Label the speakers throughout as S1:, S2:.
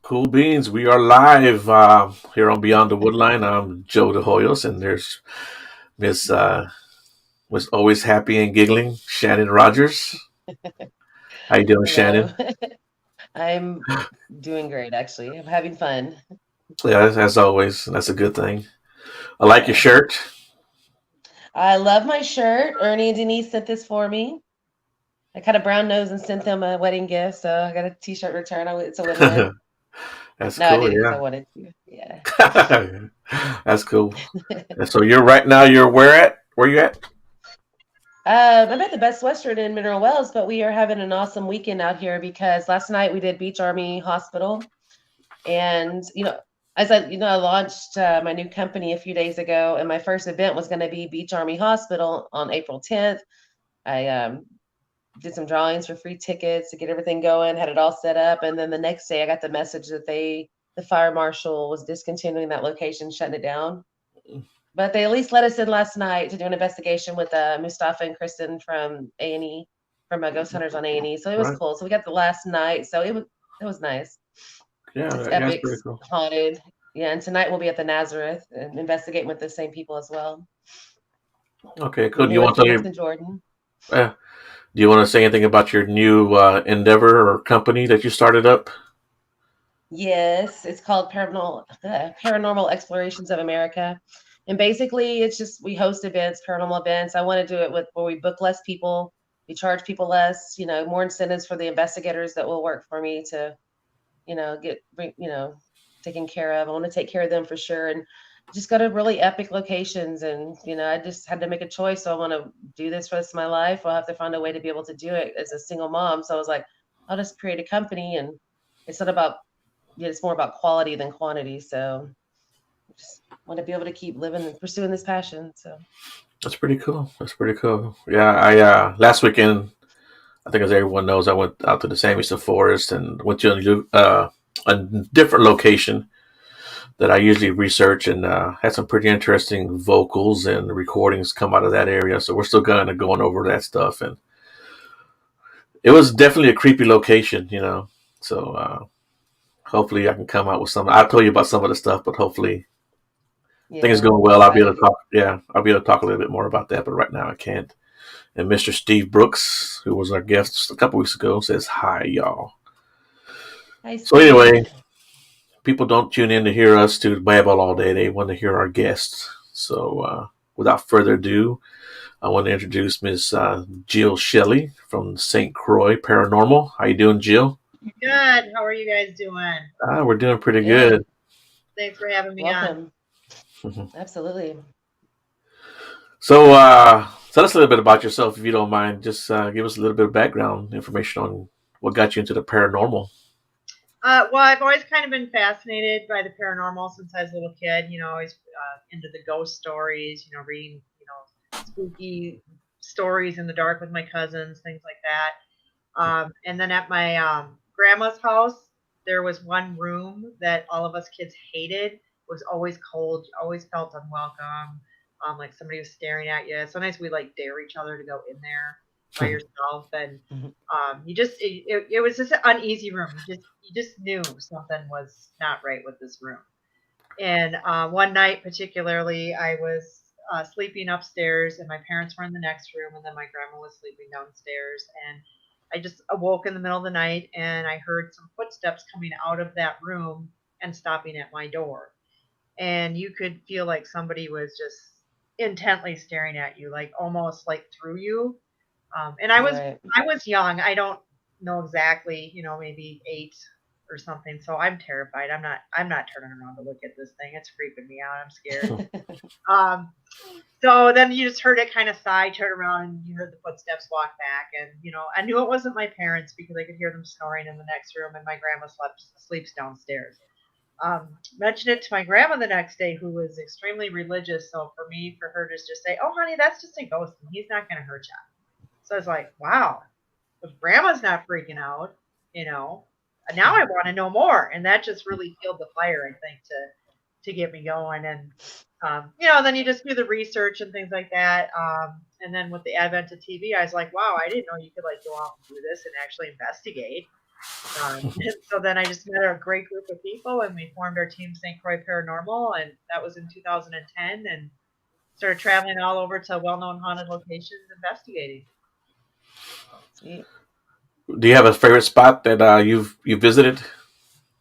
S1: Cool beans. We are live here on Beyond the Woodline. I'm Joe De Hoyos, and there's Miss was always happy and giggling, Shannon Rogers. How you doing,
S2: Hello.
S1: Shannon?
S2: I'm doing great, actually. I'm having fun.
S1: Yeah, as always, that's a good thing. I like your
S2: Yes.
S1: shirt.
S2: I love my shirt. Ernie and Denise sent this for me. I cut a brown nose and sent them a wedding gift, so I got a t-shirt return. It's a win-win.
S1: That's
S2: No, I
S1: cool.
S2: did it because I
S1: Yeah,
S2: wanted to. Yeah.
S1: that's cool. And so you're right now. You're where at? Where you at?
S2: I'm at the Best Western in Mineral Wells, but we are having an awesome weekend out here because last night we did Beach Army Hospital. And, as I launched my new company a few days ago, and my first event was going to be Beach Army Hospital on April 10th. I did some drawings for free tickets to get everything going, had it all set up. And then the next day, I got the message that the fire marshal was discontinuing that location, shutting it down. But they at least let us in last night to do an investigation with Mustafa and Kristen from A&E, from Ghost Hunters on A&E. So it was
S1: Right.
S2: cool. So we got the last night. So it was nice. It's
S1: Yeah, yeah, that's pretty
S2: Epic's
S1: cool.
S2: haunted. Yeah, and tonight we'll be at the Nazareth and investigating with the same people as well.
S1: Okay, cool.
S2: And
S1: Do you
S2: here with
S1: want to tell
S2: Felix
S1: me?
S2: and Jordan.
S1: Uh, do you want to say anything about your new endeavor or company that you started up?
S2: Yes, it's called Paranormal Explorations of America. And basically, it's just we host events, paranormal events. I want to do it with where we book less people, we charge people less, more incentives for the investigators that will work for me to, get, taken care of. I want to take care of them for sure. And just go to really epic locations. And, I just had to make a choice. So I want to do this for the rest of my life. I'll have to find a way to be able to do it as a single mom. So I was like, I'll just create a company, and it's not about, yeah, it's more about quality than quantity. So I just want to be able to keep living and pursuing this passion. So
S1: That's pretty cool. That's pretty cool. Yeah, I last weekend, I think as everyone knows, I went out to the San Luis Forest and went to a different location that I usually research, and had some pretty interesting vocals and recordings come out of that area. So we're still kind of going over that stuff, and it was definitely a creepy location. So hopefully I can come out with some. I'll tell you about some of the stuff, but hopefully things
S2: yeah,
S1: going
S2: I'm
S1: well. I'll be able to
S2: excited.
S1: talk. Yeah, I'll be able to talk a little bit more about that, but right now I can't. And Mr. Steve Brooks, who was our guest a couple weeks ago, says hi, y'all.
S2: Hi,
S1: So
S2: Steve.
S1: anyway, people don't tune in to hear us to babble all day. They want to hear our guests. So without further ado, I want to introduce Miss Jill Shelley from St. Croix Paranormal. How you doing, Jill?
S3: Good. How are you guys doing?
S1: We're doing pretty good.
S2: Good.
S3: Thanks for having me on.
S2: Welcome. Absolutely.
S1: So tell us a little bit about yourself, if you don't mind. Just give us a little bit of background information on what got you into the paranormal.
S3: Well, I've always kind of been fascinated by the paranormal since I was a little kid. Always into the ghost stories. Reading spooky stories in the dark with my cousins, things like that. And then at my grandma's house, there was one room that all of us kids hated. It was always cold. You always felt unwelcome. Like somebody was staring at you. Sometimes we like dare each other to go in there by yourself, and
S2: Mhm.
S3: it was just an uneasy room. You just knew something was not right with this room. And one night, particularly, I was sleeping upstairs, and my parents were in the next room, and then my grandma was sleeping downstairs. And I just awoke in the middle of the night, and I heard some footsteps coming out of that room and stopping at my door. And you could feel like somebody was just intently staring at you, like almost like through you. And I was
S2: Right.
S3: I was young. I don't know exactly, maybe 8 or something. So I'm terrified. I'm not turning around to look at this thing. It's freaking me out. I'm scared. Um, so then you just heard it kind of sigh, turn around, and you heard the footsteps walk back. And I knew it wasn't my parents because I could hear them snoring in the next room, and my grandma sleeps downstairs. Mentioned it to my grandma the next day, who was extremely religious. So for her to just say, "Oh, honey, that's just a ghost, and he's not going to hurt you." So I was like, wow, if grandma's not freaking out, you know, now I want to know more. And that just really fueled the fire, I think, to get me going. And, then you just do the research and things like that. And then with the advent of TV, I was like, wow, I didn't know you could like go off and do this and actually investigate. And so then I just met a great group of people, and we formed our team, St. Croix Paranormal, and that was in 2010, and started traveling all over to well-known haunted locations investigating.
S2: Sweet.
S1: Do you have a favorite spot that you've visited?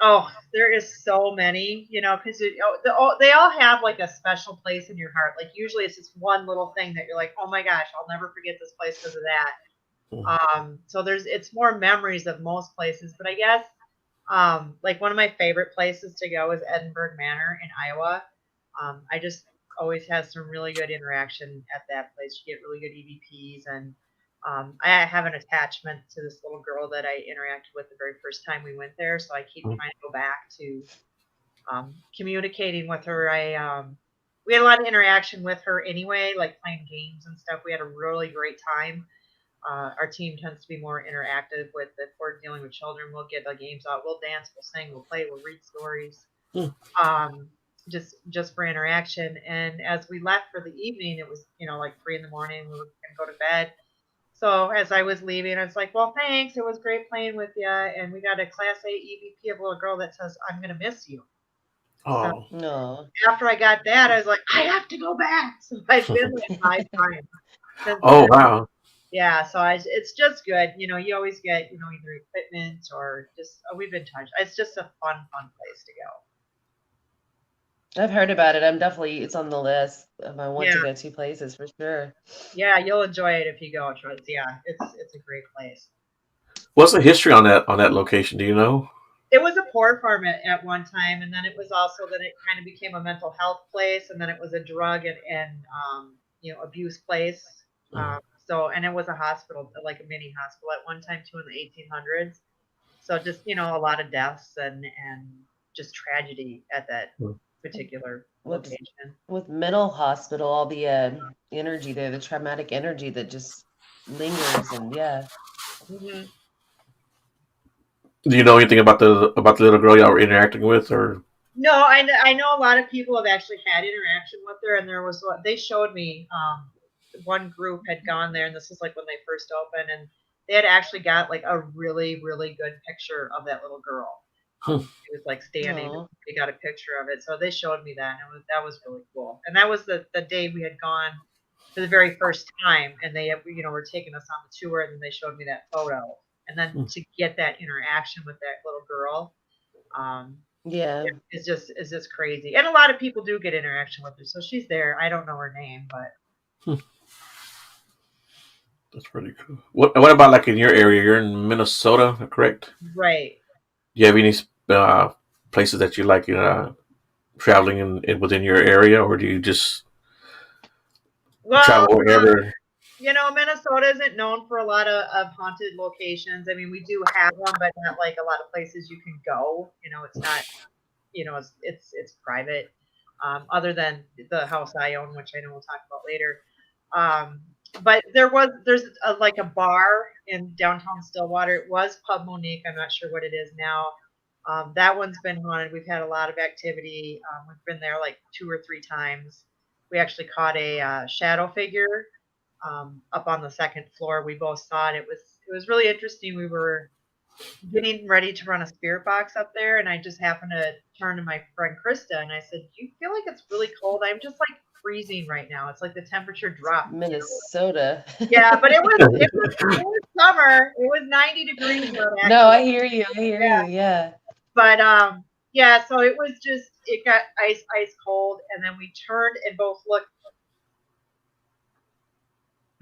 S3: Oh, there is so many, because they all have like a special place in your heart. Like usually it's just one little thing that you're like, oh my gosh, I'll never forget this place because of that. So it's more memories of most places, but I guess like one of my favorite places to go is Edinburgh Manor in Iowa. I just always have some really good interaction at that place. You get really good EVPs, and I have an attachment to this little girl that I interacted with the very first time we went there. So I keep trying to go back to communicating with her. We had a lot of interaction with her anyway, like playing games and stuff. We had a really great time. Our team tends to be more interactive with if we're dealing with children. We'll get the games out. We'll dance. We'll sing. We'll play. We'll read stories. Just for interaction. And as we left for the evening, it was like 3 a.m. We were gonna go to bed. So as I was leaving, I was like, "Well, thanks. It was great playing with you." And we got a Class A EVP of a little girl that says, "I'm gonna miss you." So
S1: Oh,
S2: No.
S3: after I got that, I was like, "I have to go back." So I've been like 5 times since
S1: oh
S3: then.
S1: wow.
S3: Yeah, so it's just good. You always get, either equipment or just, we've been touched. It's just a fun place to go.
S2: I've heard about it. It's on the list of my want
S3: Yeah,
S2: to go to places for sure.
S3: yeah, you'll enjoy it if you go. Yeah, it's a great place.
S1: What's the history on that location? Do you know?
S3: It was a pork farm at one time, and then it was also that it kind of became a mental health place, and then it was a drug and abuse place. And it was a hospital, like a mini hospital at one time too in the 1800s. So just a lot of deaths and just tragedy at that particular location.
S2: With mental hospital, all the energy there, the traumatic energy that just lingers, and yeah.
S3: Mm-hmm.
S1: Do you know anything about the little girl y'all were interacting with, or?
S3: No, I know a lot of people have actually had interaction with her, and there was what they showed me. One group had gone there, and this was like when they first opened, and they had actually got like a really, really good picture of that little girl. She was like standing.
S2: Aww.
S3: They got a picture of it, so they showed me that, and that was really cool. And that was the day we had gone for the very first time, and they were taking us on the tour, and then they showed me that photo, and then to get that interaction with that little girl.
S2: Yeah.
S3: It's just crazy. And a lot of people do get interaction with her. So she's there. I don't know her name, but
S1: That's pretty cool. What about like in your area? You're in Minnesota, correct?
S3: right.
S1: Do you have any places that you like traveling within your area, or do you just travel
S3: Well,
S1: wherever?
S3: Minnesota isn't known for a lot of haunted locations. I mean, we do have them, but not like a lot of places you can go. It's not, it's private. Other than the house I own, which I know we'll talk about later. But there's like a bar in downtown Stillwater. It was Pub Monique. I'm not sure what it is now. That one's been haunted. We've had a lot of activity. We've been there like 2 or 3 times. We actually caught a shadow figure up on the second floor. We both saw it. It was really interesting. We were getting ready to run a spirit box up there, and I just happened to turn to my friend Krista, and I said, "Do you feel like it's really cold? I'm just like freezing right now. It's like the temperature dropped."
S2: Minnesota.
S3: Yeah, but it was summer. It was 90 degrees out, actually.
S2: No, I hear you. Yeah.
S3: But yeah, so it got ice cold, and then we turned and both looked.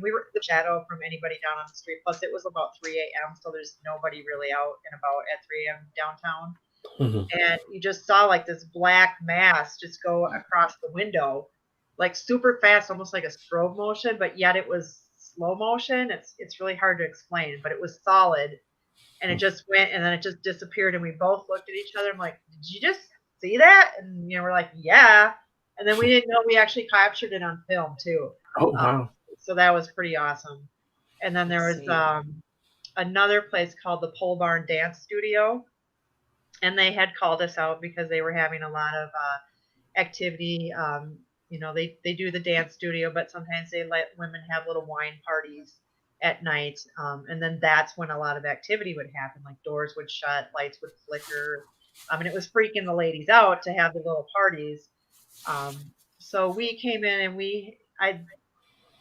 S3: We were in the shadow from anybody down on the street. Plus, it was about 3 a.m., so there's nobody really out and about at 3 a.m. downtown. And you just saw like this black mass just go across the window, like super fast, almost like a strobe motion, but yet it was slow motion. It's really hard to explain, but it was solid, and it just went, and then it just disappeared, and we both looked at each other. I'm like, "Did you just see that?" And we're like, "Yeah." And then we didn't know we actually captured it on film too.
S1: Oh wow!
S3: So that was pretty awesome. And then there was another place called the Pole Barn Dance Studio, and they had called us out because they were having a lot of activity. They do the dance studio, but sometimes they let women have little wine parties at night. And then that's when a lot of activity would happen, like doors would shut, lights would flicker. And it was freaking the ladies out to have the little parties. So we came in and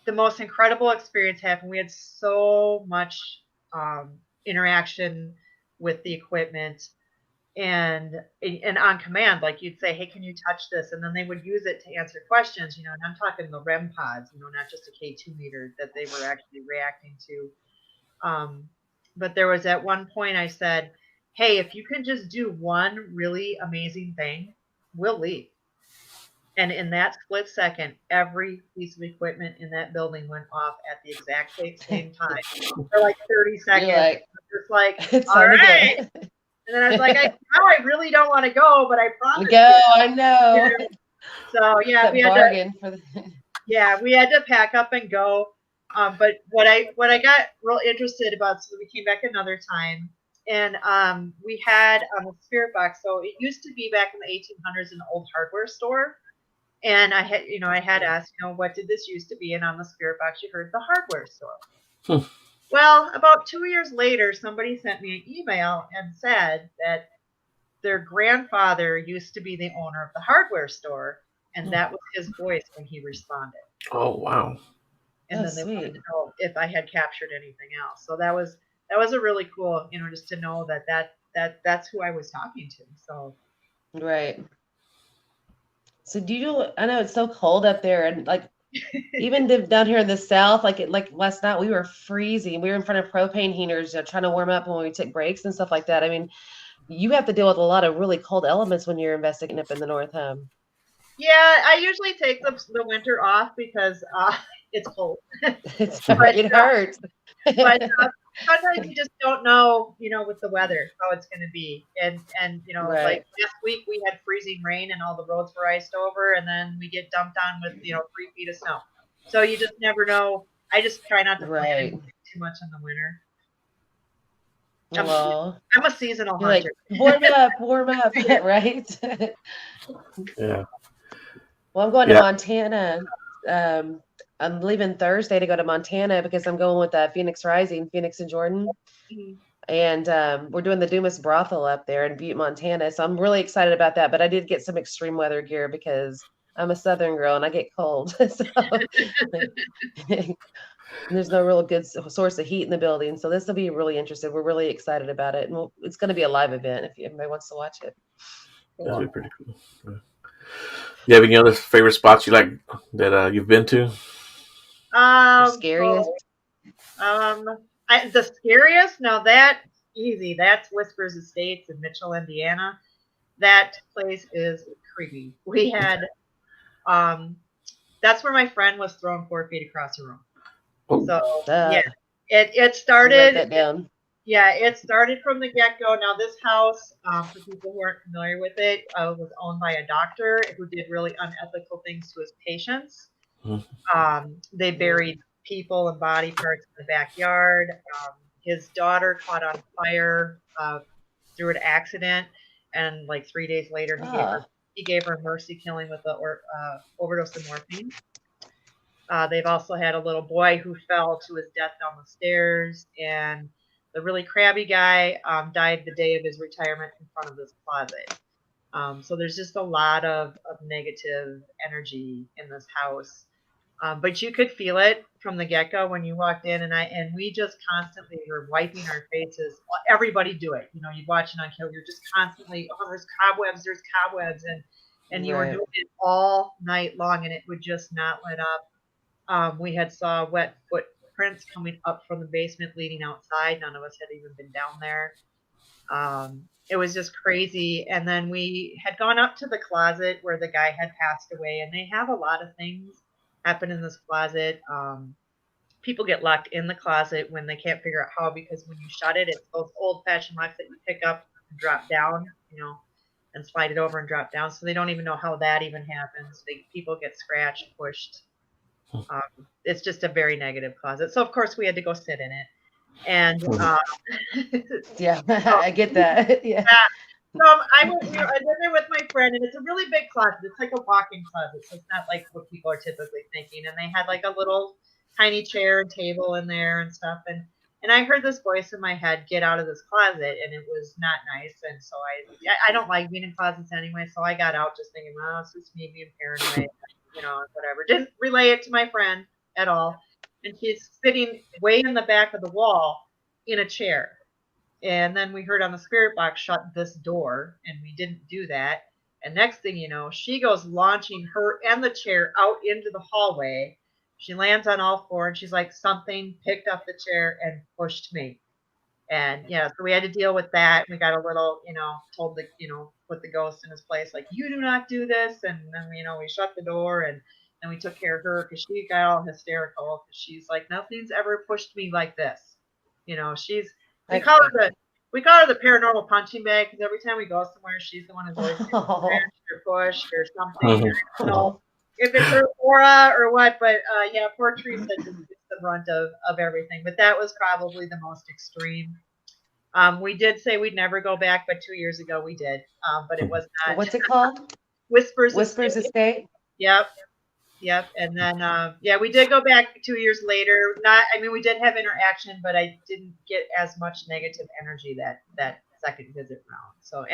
S3: the most incredible experience happened. We had so much interaction with the equipment and on command, like you'd say, hey, can you touch this? And then they would use it to answer questions, and I'm talking the REM pods, not just a K2 meter that they were actually reacting to. But there was at one point I said, hey, if you can just do one really amazing thing, we'll leave. And in that split second, every piece of equipment in that building went off at the exact same time for like 30 seconds.
S2: Like,
S3: just like, all right. And then I was like, I really don't want to go, but I promise.
S2: Go, I know.
S3: So yeah, we had to pack up and go. But what I got real interested about, so we came back another time, and we had a spirit box. So it used to be back in the 1800s an old hardware store. And I had asked, what did this used to be? And on the spirit box, you heard the hardware store. Well, about 2 years later, somebody sent me an email and said that their grandfather used to be the owner of the hardware store, and that was his voice when he responded.
S1: Oh, wow.
S3: And then they wanted to know if I had captured anything else. So that was a really cool, just to know that's who I was talking to. So
S2: right. So I know it's so cold up there, and like even down here in the South, like last night we were freezing. We were in front of propane heaters, trying to warm up when we took breaks and stuff like that. I mean, you have to deal with a lot of really cold elements when you're investigating up in the North.
S3: Yeah, I usually take the winter off because it's cold.
S2: It hurts.
S3: But sometimes you just don't know, with the weather how it's going to be. And
S2: right.
S3: Like last week we had freezing rain and all the roads were iced over, and then we get dumped on with 3 feet of snow. So you just never know. I just try not to plan too much in the winter. I'm a seasonal hunter.
S2: Like, warm up, right?
S1: Yeah.
S2: Well, I'm going to Montana. I'm leaving Thursday to go to Montana because I'm going with Phoenix Rising, Phoenix and Jordan. Mm-hmm. And we're doing the Dumas Brothel up there in Butte, Montana. So I'm really excited about that. But I did get some extreme weather gear because I'm a Southern girl and I get cold. So there's no real good source of heat in the building. So this will be really interesting. We're really excited about it. And it's going to be a live event if anybody wants to watch it.
S1: That'll be pretty cool. Yeah. You have any other favorite spots you like that you've been to?
S2: Scariest?
S3: The scariest? Now that's easy. That's Whispers Estates in Mitchell, Indiana. That place is creepy. We had, that's where my friend was thrown 4 feet across the room. Oh. So yeah, it started.
S2: Write that down.
S3: Yeah, it started from the get-go. Now, this house, for people who aren't familiar with it, was owned by a doctor who did really unethical things to his patients. They buried people and body parts in the backyard. His daughter caught on fire through an accident, and like 3 days later, he gave her mercy killing with an overdose of morphine. They've also had a little boy who fell to his death down the stairs, and the really crabby guy died the day of his retirement in front of this closet. So there's just a lot of negative energy in this house. But you could feel it from the get-go when you walked in, and we just constantly were wiping our faces. Everybody do it. You'd watch it on camera. You're just constantly, there's cobwebs, and you were doing it all night long, and it would just not let up. We had saw wet footprints coming up from the basement leading outside. None of us had even been down there. It was just crazy. And then we had gone up to the closet where the guy had passed away, and they have a lot of things happen in this closet. People get locked in the closet when they can't figure out how, because when you shut it, it's those old-fashioned locks that you pick up and drop down, and slide it over and drop down. So they don't even know how that even happens. People get scratched, pushed. It's just a very negative closet. So of course we had to go sit in it, and
S2: yeah, I get that. Yeah.
S3: So I went there with my friend, and it's a really big closet. It's like a walk-in closet, so it's not like what people are typically thinking. And they had like a little tiny chair and table in there and stuff. And I heard this voice in my head, get out of this closet, and it was not nice. And so I don't like being in closets anyway. So I got out just thinking, well, it's just me being paranoid, whatever. Didn't relay it to my friend at all. And she's sitting way in the back of the wall in a chair. And then we heard on the spirit box, shut this door, and we didn't do that. And next thing you know, she goes launching her and the chair out into the hallway. She lands on all four, and she's like, something picked up the chair and pushed me. And yeah, so we had to deal with that. We got a little, told put the ghost in his place, like, you do not do this. And then, we shut the door, and then we took care of her because she got all hysterical because she's like, nothing's ever pushed me like this. We call her the paranormal punching bag because every time we go somewhere, she's the one who's always pushed or something. I don't know if it's her aura or what, but yeah, poor Teresa just gets the brunt of everything. But that was probably the most extreme. We did say we'd never go back, but 2 years ago we did. But it was not.
S2: What's it called?
S3: Whispers
S2: Estate.
S3: Yep. And then, we did go back 2 years later. We did have interaction, but I didn't get as much negative energy that second visit round. So,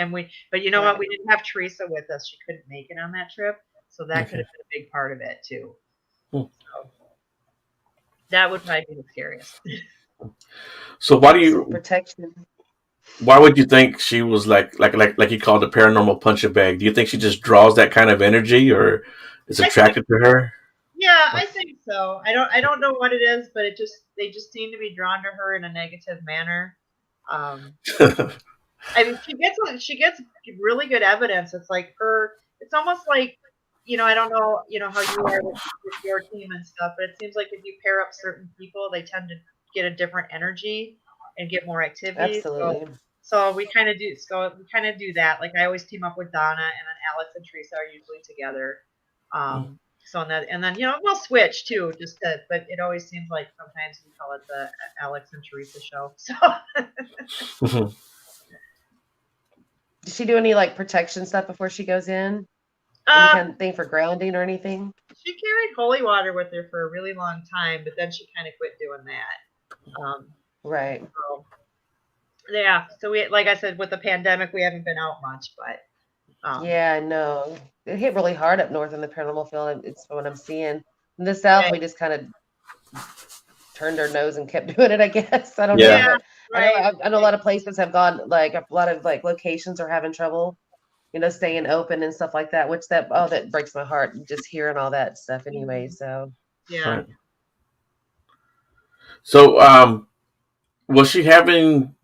S3: but you know what? We didn't have Teresa with us. She couldn't make it on that trip. So that could have been a big part of it too. So that would probably be the scariest.
S1: So why do you
S2: protection?
S1: Why would you think she was like you called the paranormal puncher bag? Do you think she just draws that kind of energy, or is attracted to her?
S3: Yeah, I think so. I don't know what it is, but they just seem to be drawn to her in a negative manner. She gets really good evidence. It's like it's almost like, I don't know, how you are with your team and stuff, but it seems like if you pair up certain people, they tend to get a different energy and get more activity.
S2: Absolutely.
S3: So we kind of do. So we kind of do that. Like I always team up with Donna, and then Alex and Teresa are usually together. So and then we'll switch too, but it always seems like sometimes we call it the Alex and Teresa show. So.
S2: Does she do any like protection stuff before she goes in? Any kind of thing for grounding or anything?
S3: She carried holy water with her for a really long time, but then she kind of quit doing that.
S2: Right.
S3: So, yeah. So we, like I said, with the pandemic, we haven't been out much, but.
S2: Yeah, I know. It hit really hard up north in the paranormal field. It's what I'm seeing. In the south, we just kind of turned our nose and kept doing it, I guess. I don't know.
S3: Yeah,
S2: right. I know a lot of places have gone, like a lot of like locations are having trouble, staying open and stuff like that, that breaks my heart just hearing all that stuff anyway. So,
S3: yeah.
S1: Right. So, was she having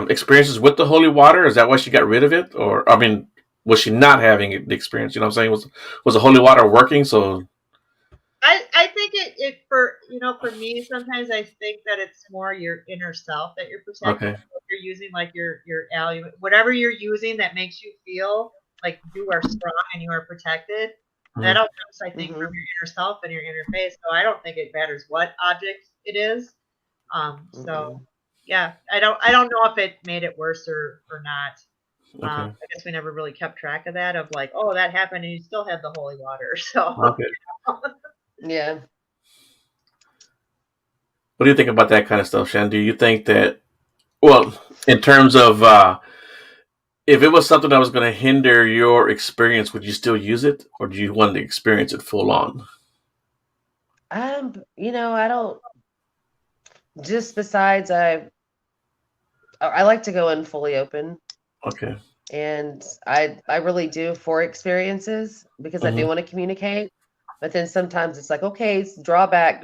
S1: experiences with the holy water? Is that why she got rid of it? Or, was she not having the experience? You know what I'm saying? Was the holy water working? So
S3: I think it for me, sometimes I think that it's more your inner self that you're protecting.
S1: Okay.
S3: If you're using like your alum, whatever you're using that makes you feel like you are strong and you are protected. Mm-hmm. That all comes, I think, from your inner self and your inner face. So I don't think it matters what object it is. So yeah, I don't know if it made it worse or not. Okay. I guess we never really kept track of that. Of like, oh, that happened, and you still had the holy water. So
S1: okay.
S2: Yeah.
S1: What do you think about that kind of stuff, Shan? Do you think that, well, in terms of if it was something that was going to hinder your experience, would you still use it, or do you want to experience it full on?
S2: I don't. Just besides, I like to go in fully open.
S1: Okay.
S2: And I really do for experiences because I do want to communicate. But then sometimes it's like, okay, draw back.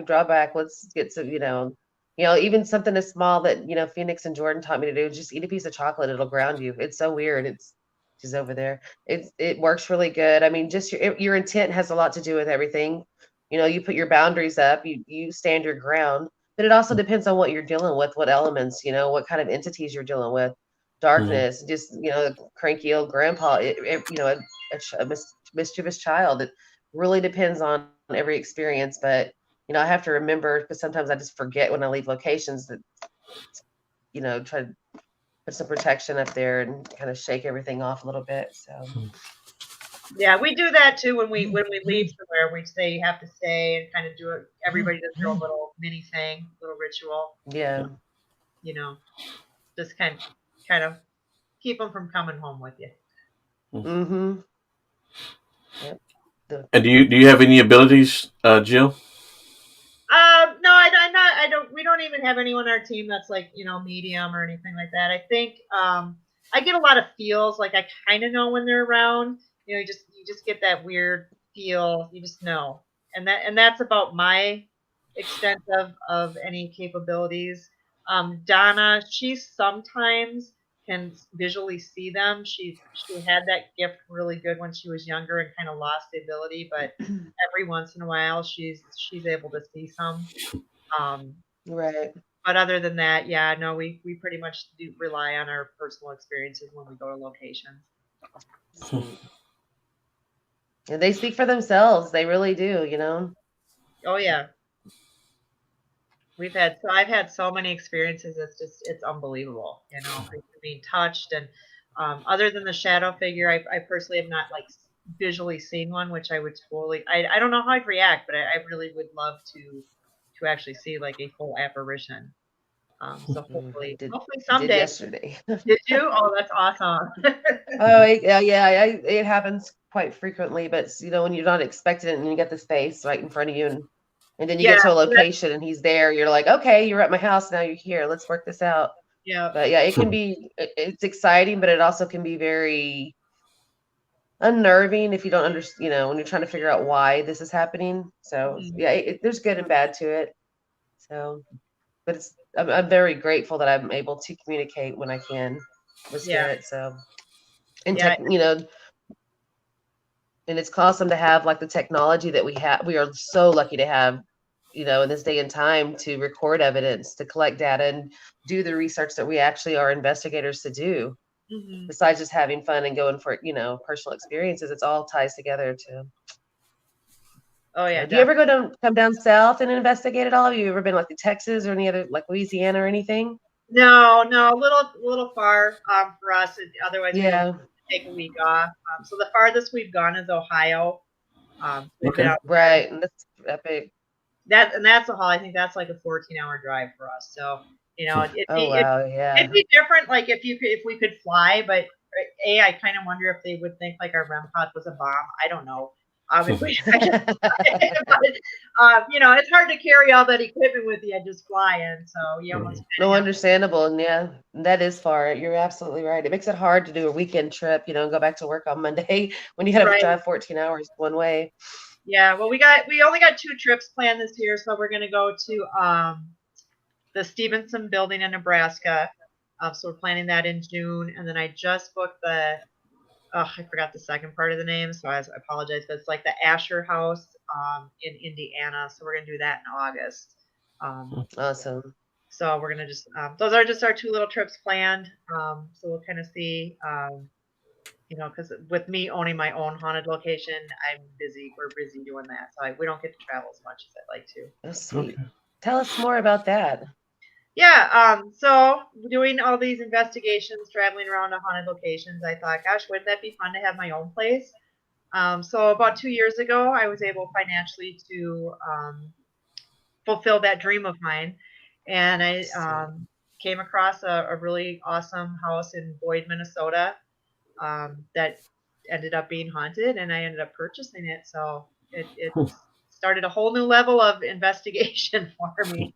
S2: Let's get to, even something as small that, Phoenix and Jordan taught me to do, just eat a piece of chocolate. It'll ground you. It's so weird. It's just over there. It works really good. I mean, just your intent has a lot to do with everything. You put your boundaries up, you stand your ground, but it also depends on what you're dealing with, what elements, what kind of entities you're dealing with. Darkness, just, cranky old grandpa, a mischievous child. It really depends on every experience, but I have to remember, because sometimes I just forget when I leave locations that try to put some protection up there and kind of shake everything off a little bit. So
S3: Yeah, we do that too when we leave somewhere. We say you have to stay and kind of do it. Everybody does their own little mini thing, little ritual.
S2: Yeah.
S3: You know, just kind of keep them from coming home with you.
S2: Mm-hmm. Yep.
S1: And do you have any abilities, Jill?
S3: No, I'm not. I don't. We don't even have anyone on our team that's like medium or anything like that. I think I get a lot of feels. Like I kind of know when they're around. You just get that weird feel. You just know, and that's about my extent of any capabilities. Donna, she sometimes can visually see them. She had that gift really good when she was younger and kind of lost the ability, but every once in a while she's able to see some.
S2: Right.
S3: But other than that, yeah, no, we pretty much do rely on our personal experiences when we go to locations.
S2: Sweet. And they speak for themselves. They really do, you know.
S3: Oh yeah. I've had so many experiences. It's unbelievable, being touched and other than the shadow figure, I personally have not like visually seen one, which I would totally. I don't know how I'd react, but I really would love to actually see like a full apparition. So hopefully
S2: Did
S3: someday.
S2: yesterday.
S3: Did you? Oh, that's awesome.
S2: Oh yeah. It happens quite frequently, but when you're not expecting it and you get this face right in front of you, and then you
S3: Yeah,
S2: get to a location and he's there, you're like, okay, you're at my house now. You're here. Let's work this out.
S3: yeah.
S2: But yeah, it can be. It's exciting, but it also can be very unnerving if you don't understand. When you're trying to figure out why this is happening. So yeah, there's good and bad to it. So, but I'm very grateful that I'm able to communicate when I can with spirit. So, and and it's awesome to have like the technology that we have. We are so lucky to have, in this day and time to record evidence, to collect data, and do the research that we actually are investigators to do.
S3: Mm-hmm.
S2: Besides just having fun and going for personal experiences, it's all ties together too.
S3: Oh yeah.
S2: So, do you ever come down south and investigate at all? Have you ever been like to Texas or any other like Louisiana or anything?
S3: No, a little far for us. Otherwise, we would take a week off. So the farthest we've gone is Ohio. We've been out
S2: right, and that's epic.
S3: That's a haul. I think that's like a 14-hour drive for us. So it'd be different. Like if we could fly, but I kind of wonder if they would think like our REM pod was a bomb. I don't know. Obviously, but, it's hard to carry all that equipment with you just flying. So you almost
S2: understandable, and yeah, that is far. You're absolutely right. It makes it hard to do a weekend trip, and go back to work on Monday when you have to drive 14 hours one way.
S3: Yeah, well, we only got 2 trips planned this year, so we're going to go to the Stevenson building in Nebraska. So we're planning that in June, and then I just booked I forgot the second part of the name, so I apologize. But it's like the Asher House in Indiana, so we're going to do that in August.
S2: Awesome.
S3: So we're going to just those are just our 2 little trips planned. So we'll kind of see. Because with me owning my own haunted location, we're busy doing that. So we don't get to travel as much as I'd like to.
S2: That's sweet. Okay. Tell us more about that.
S3: Yeah. So doing all these investigations, traveling around to haunted locations, I thought, gosh, wouldn't that be fun to have my own place? So about 2 years ago, I was able financially to fulfill that dream of mine. And I came across a really awesome house in Boyd, Minnesota. That ended up being haunted, and I ended up purchasing it. So it started a whole new level of investigation for me.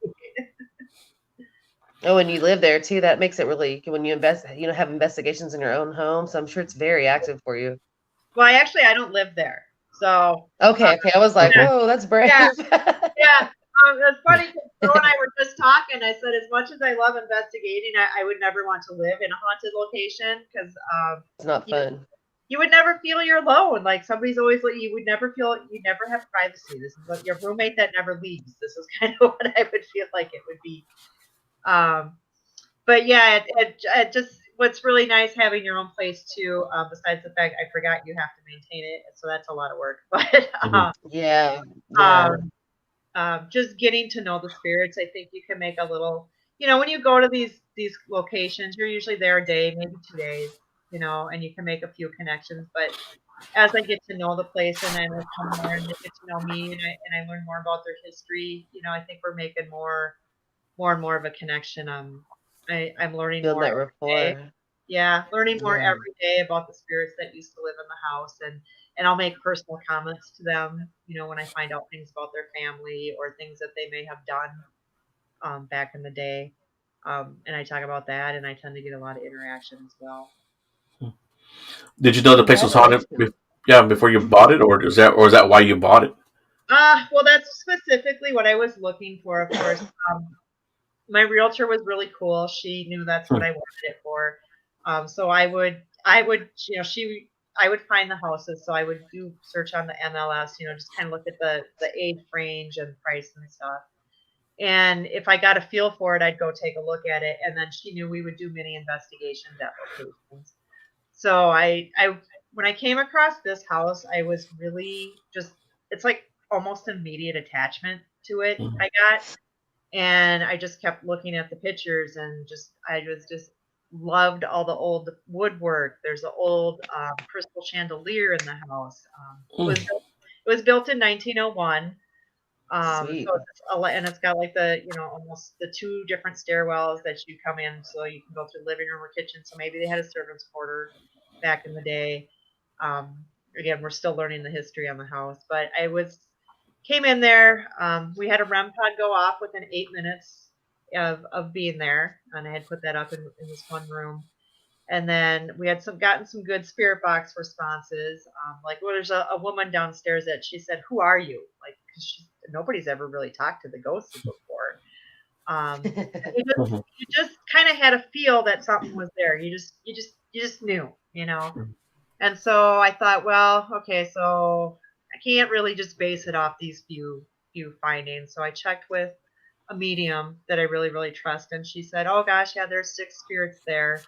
S2: Oh, and you live there too. That makes it really, when you have investigations in your own home. So I'm sure it's very active for you.
S3: Well, I don't live there. So
S2: okay. I was like, whoa, that's brave.
S3: Yeah. It's funny because Joe and I were just talking. I said, as much as I love investigating, I would never want to live in a haunted location because
S2: it's not fun.
S3: You would never feel you're alone. Like somebody's always like, you never have privacy. This is like your roommate that never leaves. This is kind of what I would feel like it would be. But yeah, it just, what's really nice having your own place too, besides the fact I forgot you have to maintain it. So that's a lot of work, but just getting to know the spirits. I think you can make a little, when you go to these locations, you're usually there a day, maybe 2 days, and you can make a few connections, but as I get to know the place and then I come more and they get to know me and I learn more about their history, I think we're making more and more of a connection. I'm learning
S2: Build
S3: more
S2: that
S3: every day.
S2: rapport.
S3: Yeah, learning more
S2: Yeah.
S3: every day about the spirits that used to live in the house, and I'll make personal comments to them, when I find out things about their family or things that they may have done back in the day. And I talk about that, and I tend to get a lot of interaction as well.
S1: Did you know the place was haunted?
S2: Congratulations.
S1: Yeah, before you bought it, or is that why you bought it?
S3: Well, that's specifically what I was looking for, of course. My realtor was really cool. She knew that's what
S1: Hmm.
S3: I wanted it for. So I would find the houses. So I would do search on the MLS, just kind of look at the age range and price and stuff. And if I got a feel for it, I'd go take a look at it. And then she knew we would do mini investigations at locations. So when I came across this house, I was really just, it's like almost immediate attachment to it
S1: Hmm.
S3: I got. And I just kept looking at the pictures and I was just loved all the old woodwork. There's an old crystal chandelier in the house. It was built in 1901.
S2: Sweet.
S3: And it's got like almost the two different stairwells that you come in, so you can go through living room or kitchen. So maybe they had a servant's quarter back in the day. Again, we're still learning the history on the house, but came in there. We had a REM pod go off within 8 minutes of being there, and I had put that up in this one room. And then we had gotten some good spirit box responses. There's a woman downstairs that she said, "Who are you?" Like, 'cause nobody's ever really talked to the ghosts before. You just,
S1: Hmm.
S3: you just kind of had a feel that something was there. You just knew. And so I thought, well, okay, so I can't really just base it off these few findings. So I checked with a medium that I really, really trust, and she said, "Oh gosh, yeah, there's 6 spirits there.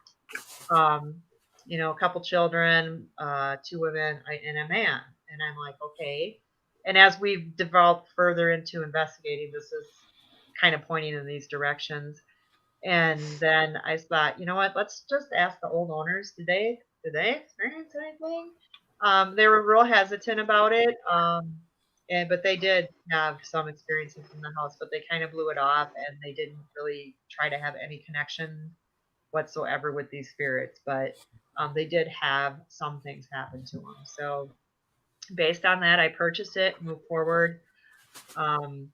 S3: Um, a couple children, 2 women, and a man." And I'm like, okay. And as we've developed further into investigating, this is kind of pointing in these directions. And then I thought, you know what? Let's just ask the old owners. Did they experience anything? They were real hesitant about it. But they did have some experiences in the house, but they kind of blew it off, and they didn't really try to have any connection whatsoever with these spirits. But they did have some things happen to them. So based on that, I purchased it, moved forward. Um,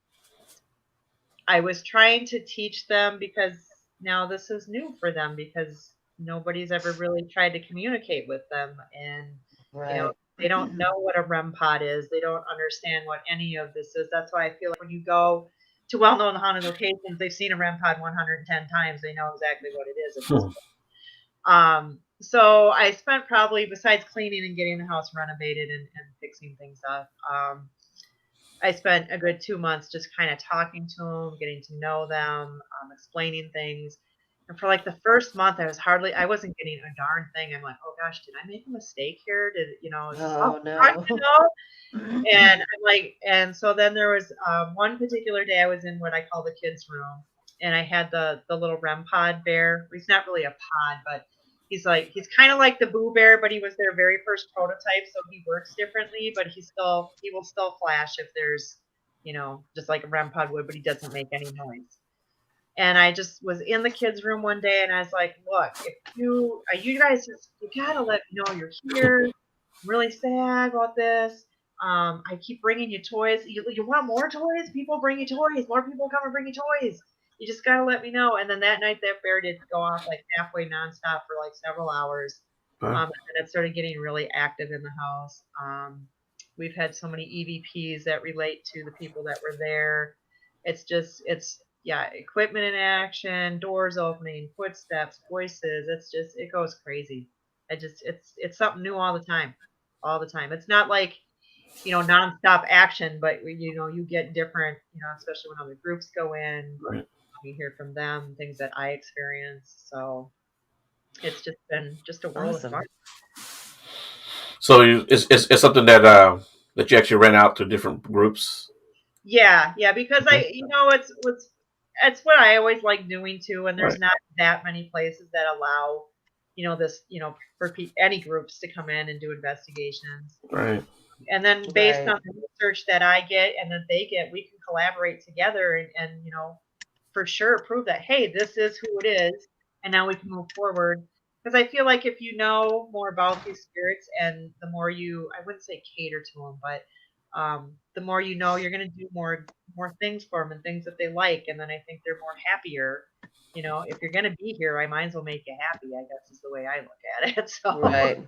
S3: I was trying to teach them because now this is new for them because nobody's ever really tried to communicate with them, and you know
S2: Right.
S3: they don't know what a REM pod is. They don't understand what any of this is. That's why I feel like when you go to well-known haunted locations, they've seen a REM pod 110 times. They know exactly what it is at this
S1: Hmm.
S3: point. So I spent probably, besides cleaning and getting the house renovated and fixing things up, I spent a good 2 months just kind of talking to them, getting to know them, explaining things. And for like the first month, I wasn't getting a darn thing. I'm like, oh gosh, did I make a mistake here? Is this all
S2: Oh
S3: I'm supposed to
S2: no.
S3: know? And I'm like, and so then there was one particular day I was in what I call the kids' room, and I had the little REM pod bear. He's not really a pod, but he's kind of like the Boo Bear, but he was their very first prototype, so he works differently. But he will still flash if there's, just like a REM pod would, but he doesn't make any noise. And I just was in the kids' room one day, and I was like, "Look, if you guys you gotta let me know you're here. I'm really sad about this. I keep bringing you toys. You want more toys? People bring you toys. More people come and bring you toys. You just gotta let me know." And then that night, that bear did go off like halfway nonstop for like several hours.
S1: Wow.
S3: And it started getting really active in the house. We've had so many EVPs that relate to the people that were there. It's yeah, equipment in action, doors opening, footsteps, voices. It goes crazy. It's something new all the time, all the time. It's not like nonstop action, but you get different, especially when other groups go in.
S1: Right.
S3: You hear from them things that I experience. So it's just been just a world of fun.
S2: Awesome.
S1: So it's something that you actually rent out to different groups.
S3: Yeah, because
S1: Okay.
S3: it's what I always like doing too, and there's
S1: Right.
S3: not that many places that allow this, for any groups to come in and do investigations.
S1: Right.
S3: And then based
S2: Right.
S3: on the research that I get and that they get, we can collaborate together and for sure prove that, hey, this is who it is. And now we can move forward. Because I feel like if you know more about these spirits and the more I wouldn't say cater to them, but the more you know, you're going to do more things for them and things that they like. And then I think they're more happier. If you're going to be here, I might as well make you happy, I guess is the way I look at it. So.
S2: Right.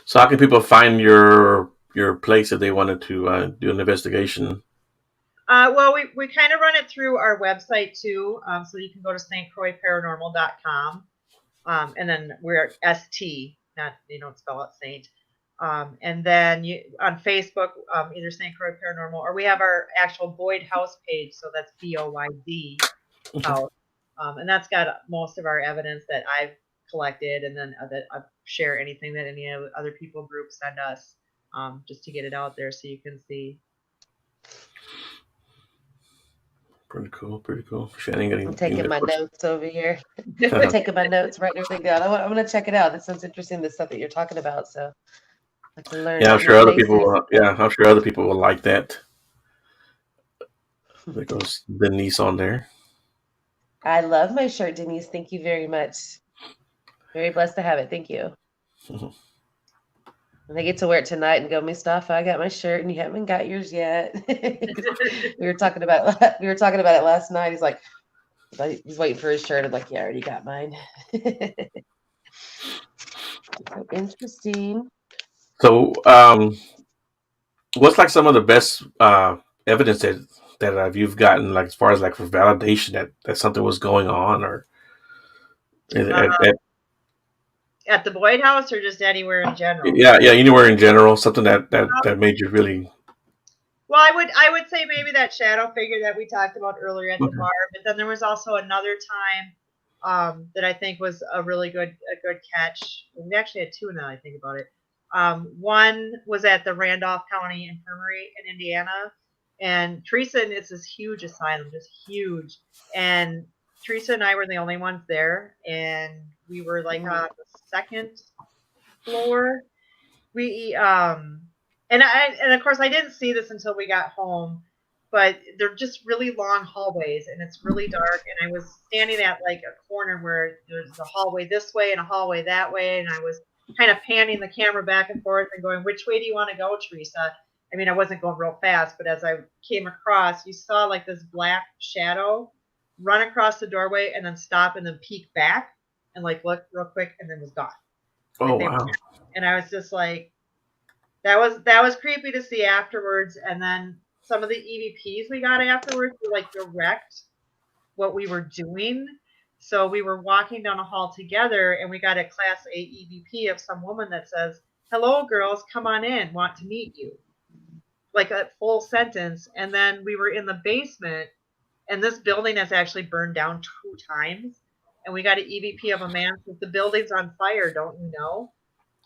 S1: So how can people find your place if they wanted to do an investigation?
S3: Well, we kind of run it through our website too. So you can go to stcroixparanormal.com. And then we're ST, not, you don't spell it Saint. And then on Facebook, either St. Croix Paranormal, or we have our actual Boyd House page. So that's BOYD House. And that's got most of our evidence that I've collected, and then that I share anything that any other people groups send us, just to get it out there so you can see.
S1: Pretty cool. Pretty cool. Shannon,
S2: I'm taking my notes over here. I'm taking my notes, writing everything down. I'm going to check it out. That sounds interesting, the stuff that you're talking about. So I can learn.
S1: Yeah, I'm sure other people.
S2: bases.
S1: I'm sure other people will like that. There goes Denise on there.
S2: I love my shirt, Denise. Thank you very much. Very blessed to have it. Thank you. And I get to wear it tonight and go, Mustafa, I got my shirt and you haven't got yours yet. we were talking about it last night. He's like, he's waiting for his shirt. I'm like, yeah, I already got mine. So interesting.
S1: So, what's like some of the best evidence that you've gotten, like as far as like for validation that something was going on, or
S3: at the Boyd House or just anywhere in general?
S1: Yeah, anywhere in general, something that made you really.
S3: Well, I would say maybe that shadow figure that we talked about earlier at the bar, but then there was also another time that I think was a really good catch. We actually had two now I think about it. One was at the Randolph County Infirmary in Indiana, and Teresa, and it's this huge asylum, just huge, and Teresa and I were the only ones there, and we were like on the second floor. We and of course I didn't see this until we got home, but they're just really long hallways and it's really dark, and I was standing at like a corner where there's a hallway this way and a hallway that way, and I was kind of panning the camera back and forth and going, which way do you want to go, Teresa? I mean, I wasn't going real fast, but as I came across, you saw like this black shadow run across the doorway and then stop and then peek back and like look real quick and then was gone.
S1: Oh, wow.
S3: And I was just like, that was creepy to see afterwards. And then some of the EVPs we got afterwards were like direct what we were doing. So we were walking down a hall together and we got a Class A EVP of some woman that says, "Hello, girls, come on in, want to meet you." Like a full sentence. And then we were in the basement, and this building has actually burned down 2 times. And we got an EVP of a man says, "The building's on fire, don't you know?"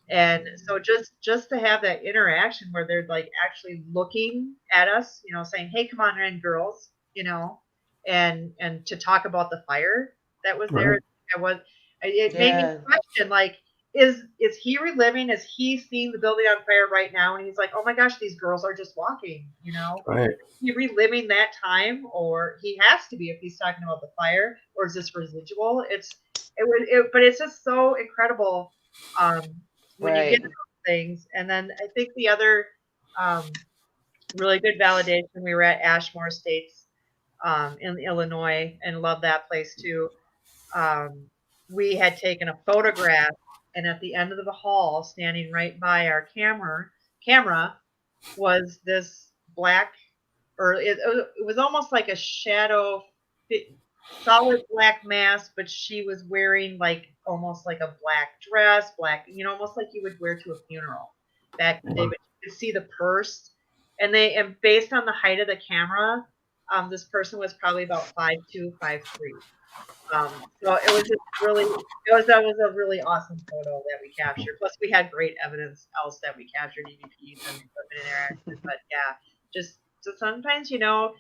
S3: And so just to have that interaction where they're like actually looking at us, saying, "Hey, come on in, girls," and to talk about the fire that was there. It made me question, like, is he reliving? Is he seeing the building on fire right now? And he's like, "Oh my gosh, these girls are just walking,"
S1: Right.
S3: Is he reliving that time, or he has to be if he's talking about the fire, or is this residual? But it's just so incredible when you get those things. And then I think the other really good validation, we were at Ashmore Estates in Illinois, and love that place too. We had taken a photograph, and at the end of the hall, standing right by our camera was this black, or it was almost like a shadow, solid black mask, but she was wearing like almost like a black dress, almost like you would wear to a funeral back in the day. But you could see the purse, and based on the height of the camera, this person was probably about 5'2", 5'3". So it was just that was a really awesome photo that we captured. Plus, we had great evidence else that we captured, EVPs and equipment interactions. But yeah, just so sometimes you don't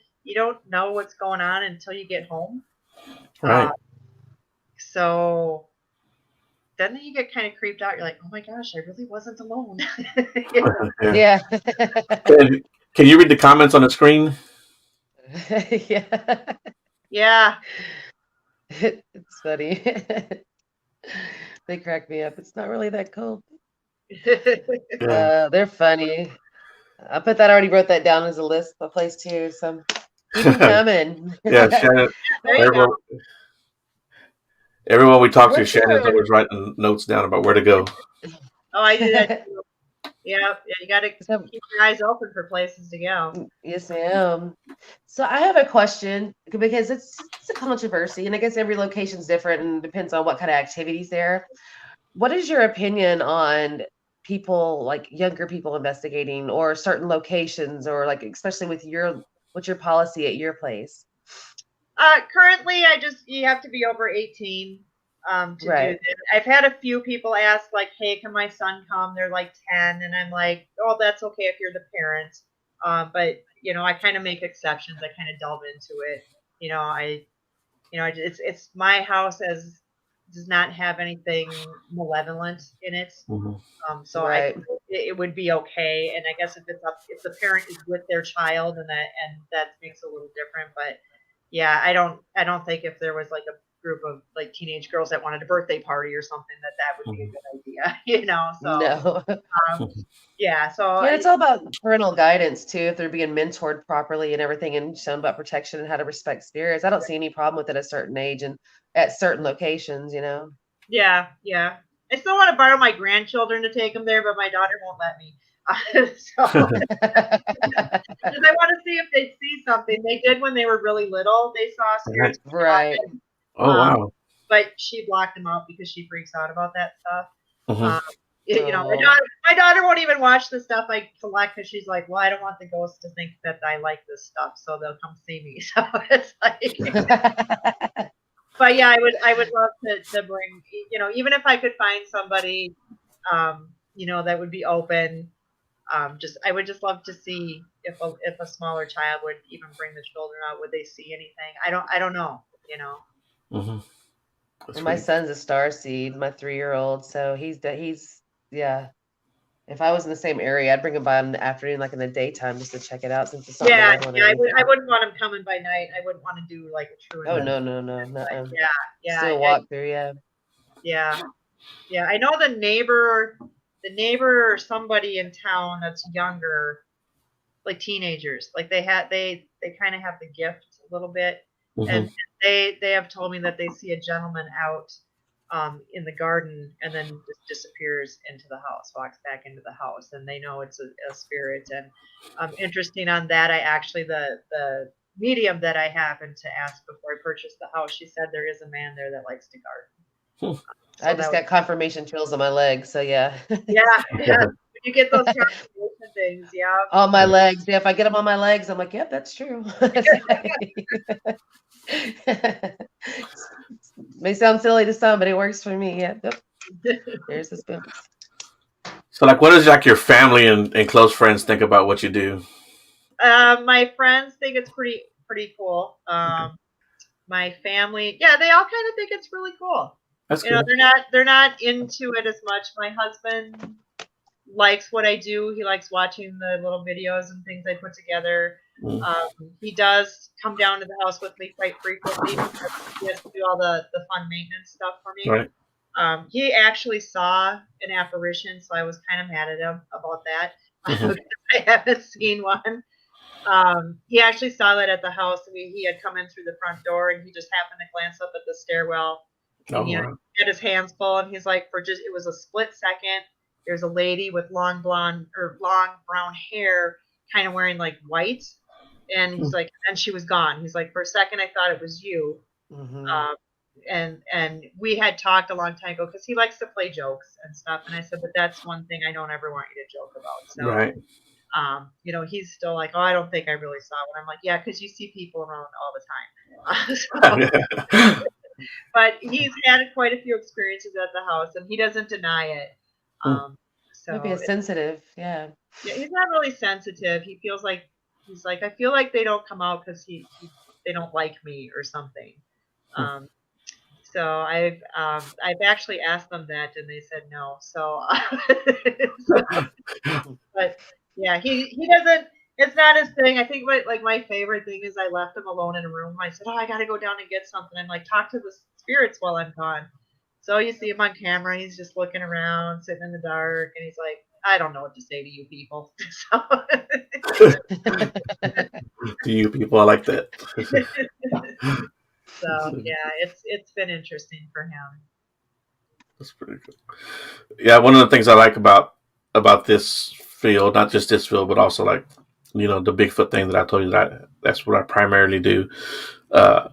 S3: know what's going on until you get home.
S1: Right.
S3: So then you get kind of creeped out. You're like, oh my gosh, I really wasn't alone.
S2: Yeah.
S1: Can you read the comments on the screen?
S2: Yeah.
S3: Yeah.
S2: It's funny. They crack me up. It's not really that cold.
S1: Yeah.
S2: They're funny. I already wrote that down as a list, a place too. So keep them coming.
S1: Yeah, Shannon.
S3: There you go.
S1: Everyone we talk to,
S2: What's
S1: Shannon's
S2: your-
S1: always writing notes down about where to go.
S3: Oh, I do that too. Yeah, you got to
S2: So-
S3: keep your eyes open for places to go.
S2: Yes, ma'am. So I have a question because it's a controversy, and I guess every location's different and depends on what kind of activities there. What is your opinion on people, like younger people investigating or certain locations, or like especially what's your policy at your place?
S3: Currently, you have to be over 18 to do
S2: Right.
S3: this. I've had a few people ask, like, hey, can my son come? They're like 10, and I'm like, oh, that's okay if you're the parent. But I kind of make exceptions. I kind of delve into it. It's my house as does not have anything malevolent in it. So
S2: Right.
S3: it would be okay. And I guess if the parent is with their child, and that makes it a little different. But yeah, I don't think if there was like a group of like teenage girls that wanted a birthday party or something that would be a good idea. So
S2: No.
S3: yeah, so
S2: Yeah, it's all about parental guidance too, if they're being mentored properly and everything, and shown about protection and how to respect spirits. I don't see any problem with it at a certain age and at certain locations,
S3: yeah. I still want to borrow my grandchildren to take them there, but my daughter won't let me. Because I want to see if they see something. They did when they were really little. They saw spirits.
S2: Right.
S1: Oh, wow.
S3: But she blocked them out because she freaks out about that stuff.
S1: Mhm.
S3: My daughter won't even watch the stuff I collect because she's like, well, I don't want the ghosts to think that I like this stuff, so they'll come see me. So it's like, but yeah, I would love to bring, even if I could find somebody, that would be open. I would just love to see if a smaller child would even bring the children out. Would they see anything? I don't know.
S1: Mhm.
S2: And my son's a star seed, my 3-year-old. So yeah. If I was in the same area, I'd bring him by in the afternoon, like in the daytime, just to check it out, since it's not
S3: Yeah,
S2: malevolent
S3: yeah.
S2: or anything.
S3: I wouldn't want him coming by night. I wouldn't want to do like a true.
S2: Oh, no.
S3: Yeah.
S2: Still walk through, yeah.
S3: Yeah. I know the neighbor or somebody in town that's younger, like teenagers, like they kind of have the gift a little bit, and they have told me that they see a gentleman out in the garden and then just disappears into the house, walks back into the house, and they know it's a spirit. And interesting on that, I actually the medium that I happened to ask before I purchased the house, she said there is a man there that likes to garden. So
S2: I just got confirmation chills on my legs, so yeah.
S3: Yeah. You get those confirmation things, yeah.
S2: On my legs. Yeah, if I get them on my legs, I'm like, yep, that's true. May sound silly to some, but it works for me. Yeah. Yep. There's the spoons.
S1: So, like, what does like your family and close friends think about what you do?
S3: My friends think it's pretty cool. My family, yeah, they all kind of think it's really cool.
S1: That's good.
S3: They're not into it as much. My husband likes what I do. He likes watching the little videos and things I put together. He does come down to the house with me quite frequently because he has to do all the fun maintenance stuff for me.
S1: Right.
S3: He actually saw an apparition, so I was kind of mad at him about that. Because I haven't seen one. He actually saw that at the house. He had come in through the front door, and he just happened to glance up at the stairwell. And he had his hands full, and he's like, it was a split second. There's a lady with long brown hair, kind of wearing like white, and he's like, and she was gone. He's like, for a second, I thought it was you. And we had talked a long time ago because he likes to play jokes and stuff. And I said, but that's one thing I don't ever want you to joke about. So,
S1: right.
S3: He's still like, oh, I don't think I really saw one. I'm like, yeah, because you see people around all the time. But he's had quite a few experiences at the house, and he doesn't deny it. So
S2: maybe it's sensitive, yeah.
S3: Yeah, he's not really sensitive. He feels like he's like, I feel like they don't come out because they don't like me or something. So I've actually asked them that, and they said no. So, but yeah, he doesn't. It's not his thing. I think my favorite thing is I left him alone in a room. I said, "Oh, I got to go down and get something." I'm like, "Talk to the spirits while I'm gone." So you see him on camera. He's just looking around, sitting in the dark, and he's like, "I don't know what to say to you people." So,
S1: To you people, I like that.
S3: so yeah, it's been interesting for him.
S1: That's pretty cool. Yeah, one of the things I like about this field, not just this field, but also like the Bigfoot thing that I told you that's what I primarily do. Uh,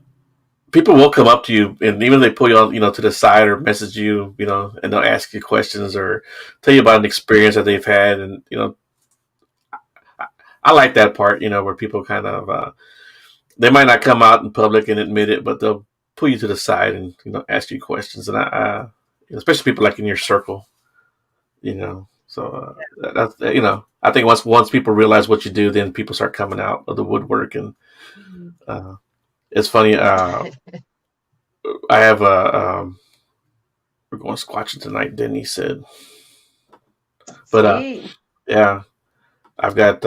S1: People will come up to you, and even if they pull you on, to the side or message you, and they'll ask you questions or tell you about an experience that they've had, and I like that part, where people kind of they might not come out in public and admit it, but they'll pull you to the side and ask you questions, and especially people like in your circle, So that's I think once people realize what you do, then people start coming out of the woodwork, and
S3: Mhm.
S1: it's funny. I have we're going squatching tonight, Denny said, but
S2: Sweet.
S1: yeah, I've got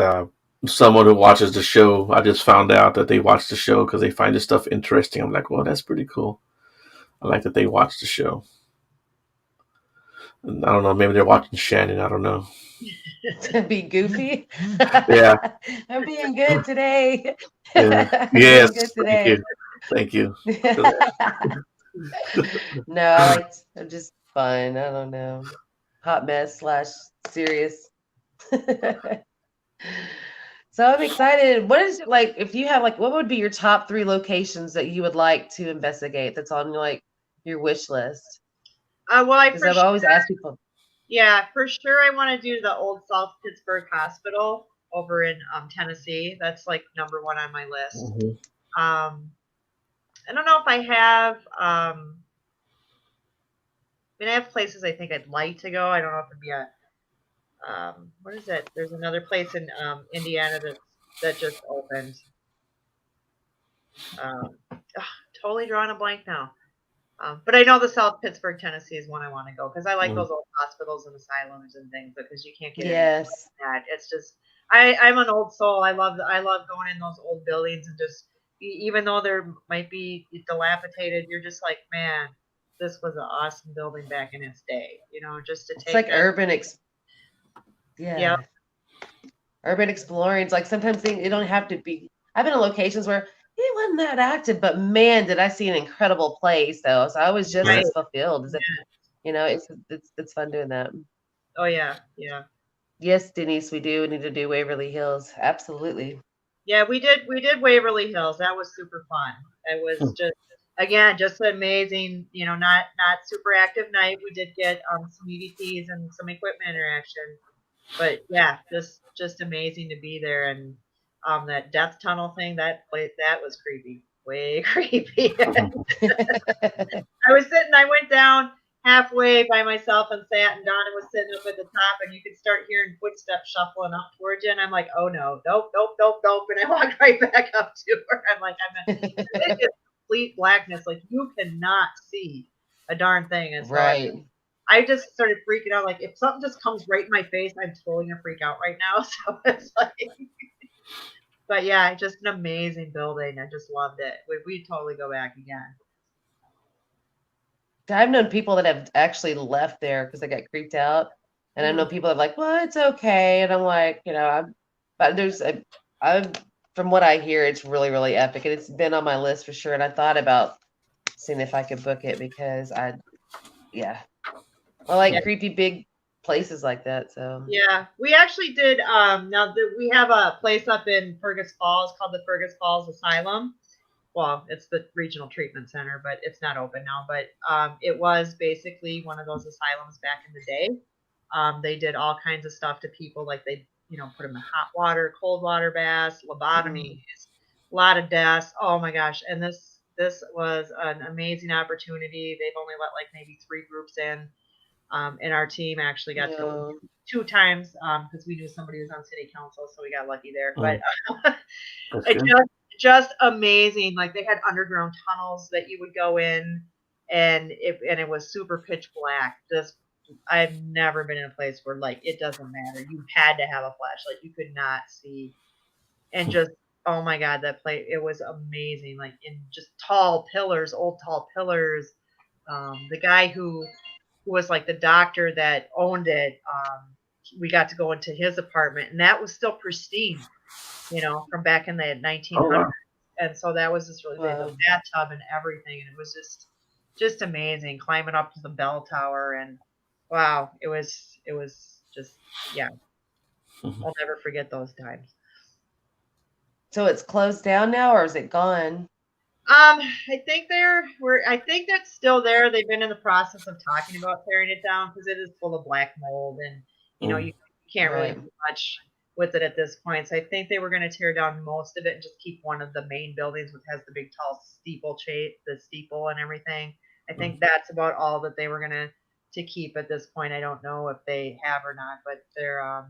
S1: someone who watches the show. I just found out that they watch the show because they find this stuff interesting. I'm like, well, that's pretty cool. I like that they watch the show. And I don't know, maybe they're watching Shannon. I don't know.
S2: To be goofy.
S1: Yeah.
S2: I'm being good today.
S1: Yeah.
S2: I'm
S1: Yes.
S2: being good
S1: Thank
S2: today.
S1: you. Thank you.
S2: No, I'm just fun. I don't know. Hot mess / serious. So I'm excited. What is like if you have what would be your top 3 locations that you would like to investigate that's on your wish list?
S3: Well,
S2: Because I've always asked people.
S3: yeah, for sure. I want to do the old South Pittsburgh Hospital over in Tennessee. That's like number one on my list.
S1: Mhm.
S3: I don't know if I have. I mean, I have places I think I'd like to go. I don't know if it'd be a. What is it? There's another place in Indiana that just opened. Totally drawing a blank now. But I know the South Pittsburgh, Tennessee is one I want to go because I like those old hospitals and asylums and things because you can't get any
S2: Yes.
S3: that. It's just I'm an old soul. I love going in those old buildings and just even though there might be dilapidated, you're just like, man, this was an awesome building back in its day. Just to
S2: It's
S3: take
S2: like
S3: that.
S2: yeah. Urban exploring. It's like sometimes you don't have to be. I've been in locations where it wasn't that active, but man, did I see an incredible place though. So I was just
S3: Right.
S2: as fulfilled as it's fun doing that.
S3: Oh yeah, yeah.
S2: Yes, Denise, we do need to do Waverly Hills. Absolutely.
S3: Yeah, we did Waverly Hills. That was super fun. It was just an amazing, not super active night. We did get some EVPs and some equipment interaction. But yeah, just amazing to be there and that death tunnel thing, that was creepy. Way creepy. I went down halfway by myself and sat, and Donna was sitting up at the top, and you could start hearing footsteps shuffling up towards you, and I'm like, oh no, nope, nope, nope, nope, and I walked right back up to her. I'm like, it's complete blackness, like you cannot see a darn thing. And so
S2: right.
S3: I just started freaking out, like if something just comes right in my face, I'm totally gonna freak out right now. So it's like, but yeah, just an amazing building. I just loved it. We'd totally go back again.
S2: I've known people that have actually left there because they got creeped out, and I know people that are like, "Well, it's okay," and I'm like, but from what I hear, it's really, really epic, and it's been on my list for sure. And I thought about seeing if I could book it because I like creepy big places like that. So
S3: yeah, we actually did. We have a place up in Fergus Falls called the Fergus Falls Asylum. Well, it's the regional treatment center, but it's not open now. But it was basically one of those asylums back in the day. They did all kinds of stuff to people, like they, put them in hot water, cold water baths, lobotomies, a lot of deaths. Oh my gosh! And this was an amazing opportunity. They've only let like maybe 3 groups in. And our team actually got to go 2 times because we knew somebody was on city council, so we got lucky there. But it's just amazing. Like they had underground tunnels that you would go in, and it was super pitch black. Just I've never been in a place where like it doesn't matter. You had to have a flashlight. You could not see, and just oh my god, that place, it was amazing. Like in just tall pillars, old tall pillars. The guy who was like the doctor that owned it, we got to go into his apartment, and that was still pristine, from back in the
S1: Oh
S3: 1900s.
S1: wow.
S3: And so that was just really big, the
S2: Wow.
S3: bathtub and everything, and it was just amazing. Climbing up to the bell tower, and wow, it was just, yeah,
S1: Mhm.
S3: I'll never forget those times.
S2: So it's closed down now, or is it gone?
S3: I think that's still there. They've been in the process of talking about tearing it down because it is full of black mold, and you
S1: Mm.
S3: can't really
S2: Right.
S3: do much with it at this point. So I think they were going to tear down most of it and just keep one of the main buildings, which has the big tall the steeple and everything. I
S1: Mm.
S3: think that's about all that they were going to keep at this point. I don't know if they have or not, but they're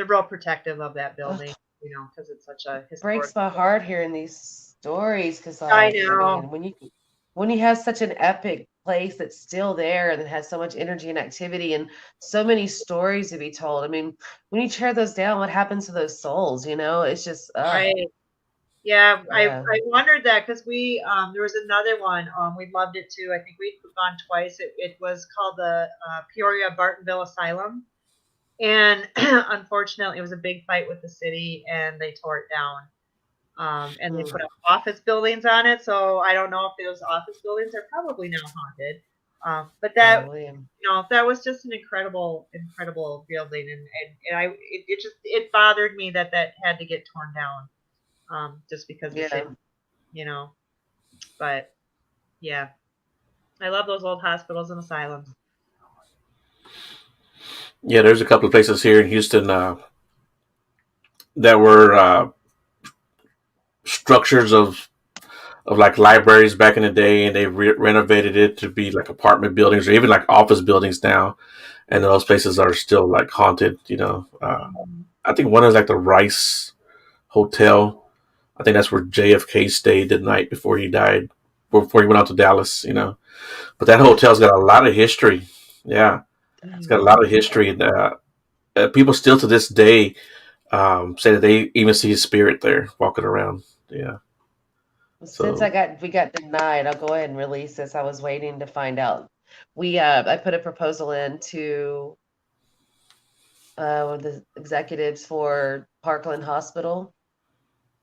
S3: real protective of that
S2: Ugh,
S3: building, because it's such a historic.
S2: breaks my heart hearing these stories because,
S3: I
S2: like, I
S3: know.
S2: mean, when you have such an epic place that's still there and that has so much energy and activity and so many stories to be told. I mean, when you tear those down, what happens to those souls? It's just,
S3: Right. Yeah,
S2: yeah.
S3: I wondered that because there was another one, we loved it too. I think we'd gone twice. It was called the Peoria Bartonville Asylum, and unfortunately, it was a big fight with the city, and they tore it down. And they
S2: Hmm.
S3: put up office buildings on it. So I don't know if those office buildings are probably now haunted. But
S2: Probably.
S3: that was just an incredible, incredible building, it bothered me that had to get torn down, just because the
S2: Yeah.
S3: city, you know. But yeah, I love those old hospitals and asylums.
S1: Yeah, there's a couple of places here in Houston that were structures of like libraries back in the day, and they renovated it to be like apartment buildings or even like office buildings now. And those places are still like haunted.
S3: Mhm.
S1: I think one is like the Rice Hotel. I think that's where JFK stayed the night before he died, before he went out to Dallas. But that hotel's got a lot of history. Yeah, it's got a lot of history, and people still to this day say that they even see his spirit there walking around. Yeah.
S2: Since
S1: So,
S2: we got denied, I'll go ahead and release this. I was waiting to find out. I put a proposal in to the executives for Parkland Hospital.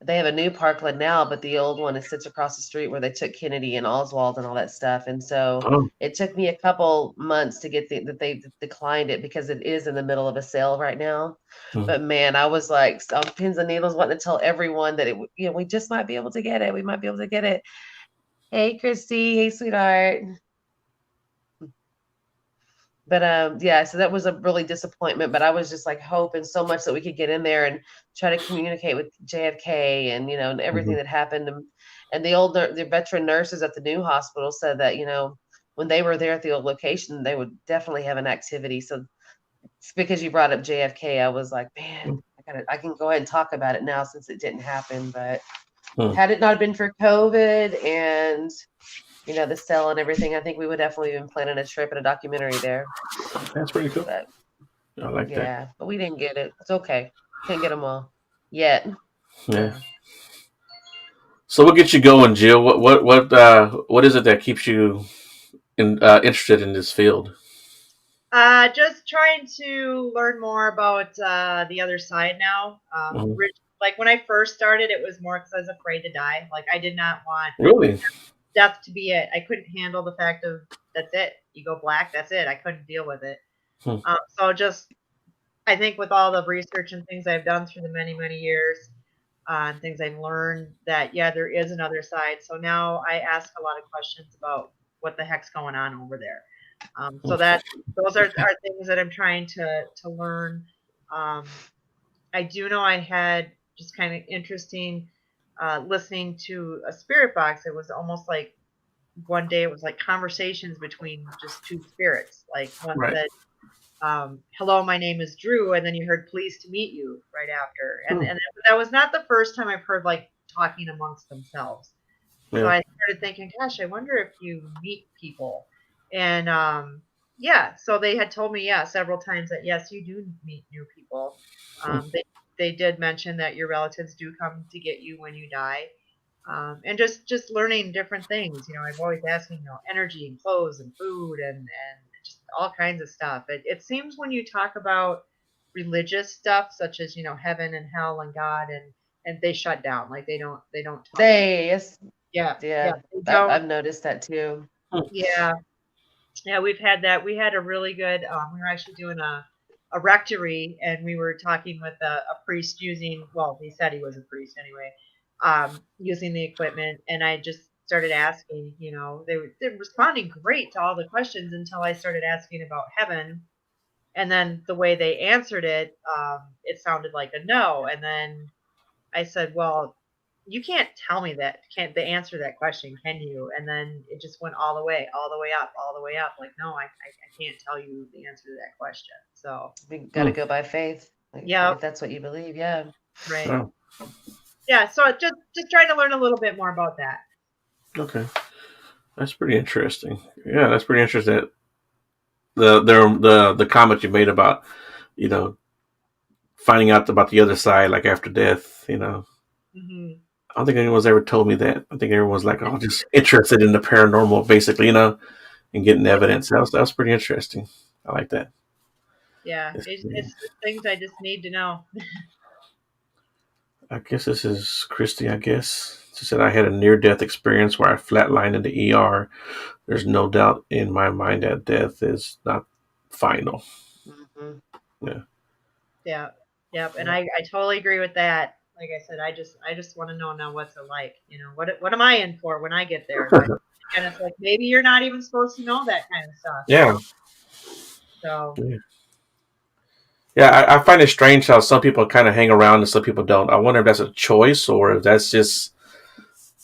S2: They have a new Parkland now, but the old one is sits across the street where they took Kennedy and Oswald and all that stuff. And so
S1: oh,
S2: it took me a couple months to get that they declined it because it is in the middle of a sale right now.
S1: mm.
S2: But man, I was like on pins and needles wanting to tell everyone that we just might be able to get it. We might be able to get it. Hey, Christy. Hey, sweetheart. But yeah, so that was a really disappointment. But I was just like hoping so much that we could get in there and try to communicate with JFK and and everything
S1: Mhm.
S2: that happened. And the veteran nurses at the new hospital said that when they were there at the old location, they would definitely have an activity. So it's because you brought up JFK, I was like, man, I can go ahead and talk about it now since it didn't happen. But
S1: Mm.
S2: had it not been for COVID and the sale and everything, I think we would definitely been planning a trip and a documentary there.
S1: That's pretty cool.
S2: But
S1: I like that.
S2: yeah, but we didn't get it. It's okay. Can't get them all yet.
S1: Yeah.
S2: So
S1: So what gets you going, Jill? What is it that keeps you interested in this field?
S3: Just trying to learn more about the other side now.
S1: Mhm.
S3: Like when I first started, it was more because I was afraid to die. Like I did not want
S1: Really?
S3: death to be it. I couldn't handle the fact of that's it. You go black, that's it. I couldn't deal with it.
S1: Hmm.
S3: So just I think with all the research and things I've done through the many, many years, and things I've learned that, yeah, there is another side. So now I ask a lot of questions about what the heck's going on over there. So those are things that I'm trying to learn. Um, I do know I had just kind of interesting listening to a spirit box. It was almost like one day it was like conversations between just two spirits. Like one
S1: Right.
S3: said, hello, my name is Drew, and then you heard pleased to meet you right after. And
S1: Hmm.
S3: that was not the first time I've heard like talking amongst themselves. So
S1: Yeah.
S3: I started thinking, gosh, I wonder if you meet people. And yeah, so they had told me, yeah, several times that yes, you do meet new people. They did mention that your relatives do come to get you when you die. And just learning different things. I've always asking, energy and clothes and food and just all kinds of stuff. It seems when you talk about religious stuff, such as heaven and hell and God, and they shut down, like they don't tell you.
S2: Yes,
S3: Yeah, yeah,
S2: yeah,
S3: they don't.
S2: I've noticed that too.
S3: Yeah, yeah, we've had that. We had a really good. We were actually doing a rectory, and we were talking with a priest using. Well, he said he was a priest anyway. Using the equipment, and I just started asking. They're responding great to all the questions until I started asking about heaven, and then the way they answered it, it sounded like a no. And then I said, well, you can't tell me that. Can't the answer that question, can you? And then it just went all the way up, all the way up. Like, no, I can't tell you the answer to that question. So,
S2: We got to go by faith. Like,
S3: yeah,
S2: if that's what you believe, yeah.
S3: right.
S1: Oh,
S3: Yeah, so just trying to learn a little bit more about that.
S1: okay. That's pretty interesting. Yeah, that's pretty interesting. The comment you made about you know finding out about the other side, like after death.
S3: Hmm.
S1: I don't think anyone's ever told me that. I think everyone's like, oh, just interested in the paranormal, basically, and getting evidence. That was pretty interesting. I like that.
S3: Yeah,
S1: It's
S3: it's just things I just need to know.
S1: I guess this is Christy, I guess. She said, I had a near death experience where I flatlined in the ER. There's no doubt in my mind that death is not final.
S2: Hmm.
S1: Yeah.
S3: Yeah, yep, and I totally agree with that. Like I said, I just want to know now what's it like. What am I in for when I get there? And it's like maybe you're not even supposed to know that kind of stuff.
S1: Yeah.
S3: So
S1: Yeah. Yeah, I find it strange how some people kind of hang around and some people don't. I wonder if that's a choice or if that's just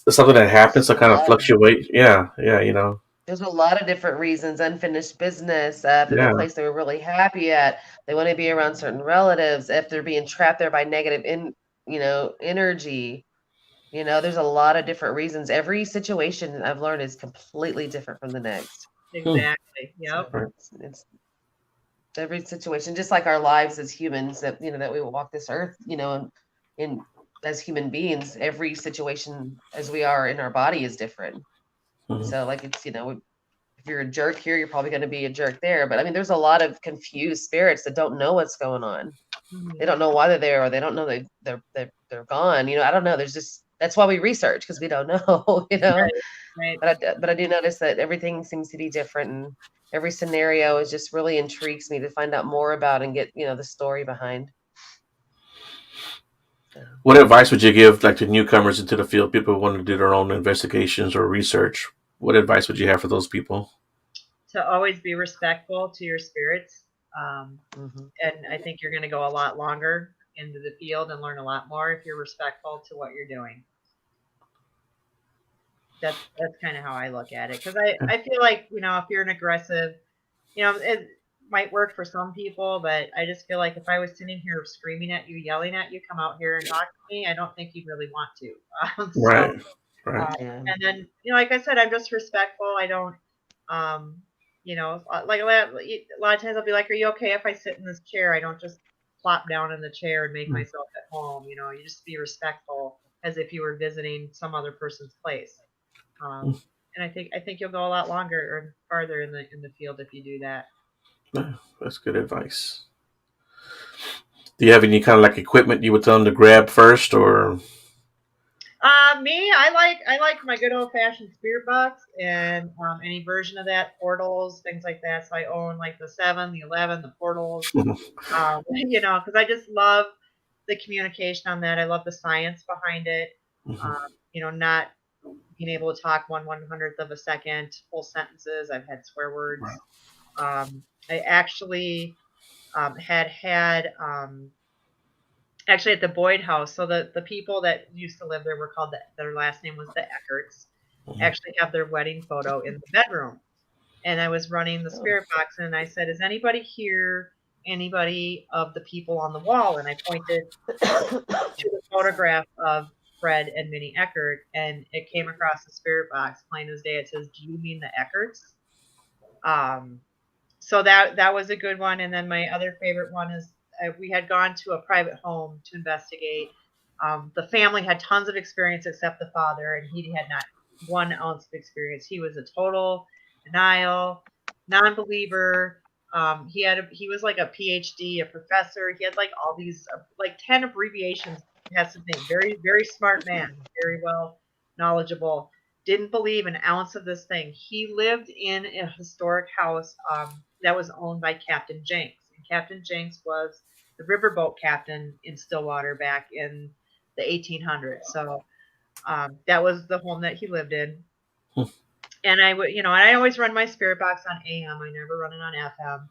S1: something that happens to
S2: There's a
S1: kind of
S3: yeah,
S2: lot.
S1: fluctuate. Yeah, yeah,
S2: There's a lot of different reasons. Unfinished business. If they're the
S1: yeah.
S2: place they were really happy at, they want to be around certain relatives. If they're being trapped there by negative energy. There's a lot of different reasons. Every situation I've learned is completely different from the next.
S1: Hmm.
S3: exactly.
S2: So
S3: Yep.
S1: Right.
S2: it's every situation, just like our lives as humans that we walk this earth, in as human beings, every situation as we are in our body is different.
S1: Mhm.
S2: So like it's, if you're a jerk here, you're probably going to be a jerk there. But I mean, there's a lot of confused spirits that don't know what's going on. They
S3: Hmm.
S2: don't know why they're there, or they don't know they're gone. I don't know. There's just that's why we research because we don't know.
S3: Right. Right.
S2: But I do notice that everything seems to be different, and every scenario is just really intrigues me to find out more about and get the story behind. So,
S1: What advice would you give, like, to newcomers into the field, people who want to do their own investigations or research? What advice would you have for those people?
S3: To always be respectful to your spirits. Um,
S2: mhm.
S3: and I think you're going to go a lot longer into the field and learn a lot more if you're respectful to what you're doing. That's kind of how I look at it because I feel like if you're an aggressive, it might work for some people, but I just feel like if I was sitting here screaming at you, yelling at you, come out here and talk to me, I don't think you'd really want to. So
S1: Right, right.
S3: and then like I said, I'm just respectful. I don't like a lot of times I'll be like, are you okay if I sit in this chair? I don't just plop down in the chair and make myself at home. You just be respectful as if you were visiting some other person's place. And I think you'll go a lot longer or farther in the field if you do that.
S1: Yeah, that's good advice. Do you have any kind of like equipment you would tell them to grab first, or?
S3: Me, I like my good old fashioned spirit box and any version of that, portals, things like that. So I own like the 7, the 11, the portals, because I just love the communication on that. I love the science behind it. Not being able to talk 1/100th of a second, full sentences. I've had swear
S1: Right.
S3: words. I actually had actually at the Boyd House. So the people that used to live there were called their last name was the Eckerts.
S1: Mhm.
S3: Actually have their wedding photo in the bedroom. And I was running the
S2: Oh,
S3: spirit box and I said, is anybody here? Anybody of the people on the wall? And I pointed to the photograph of Fred and Minnie Eckert, and it came across the spirit box plain as day. It says, "Do you mean the Eckerts?" So that was a good one. And then my other favorite one is we had gone to a private home to investigate. The family had tons of experience except the father, and he had not 1 ounce of experience. He was a total denial, non-believer. He was like a PhD, a professor. He had like all these like 10 abbreviations. He has to think. Very, very smart man, very well knowledgeable. Didn't believe an ounce of this thing. He lived in a historic house that was owned by Captain Jenks. And Captain Jenks was the riverboat captain in Stillwater back in the 1800s. So that was the home that he lived in. And I would, and I always run my spirit box on AM. I never run it on FM.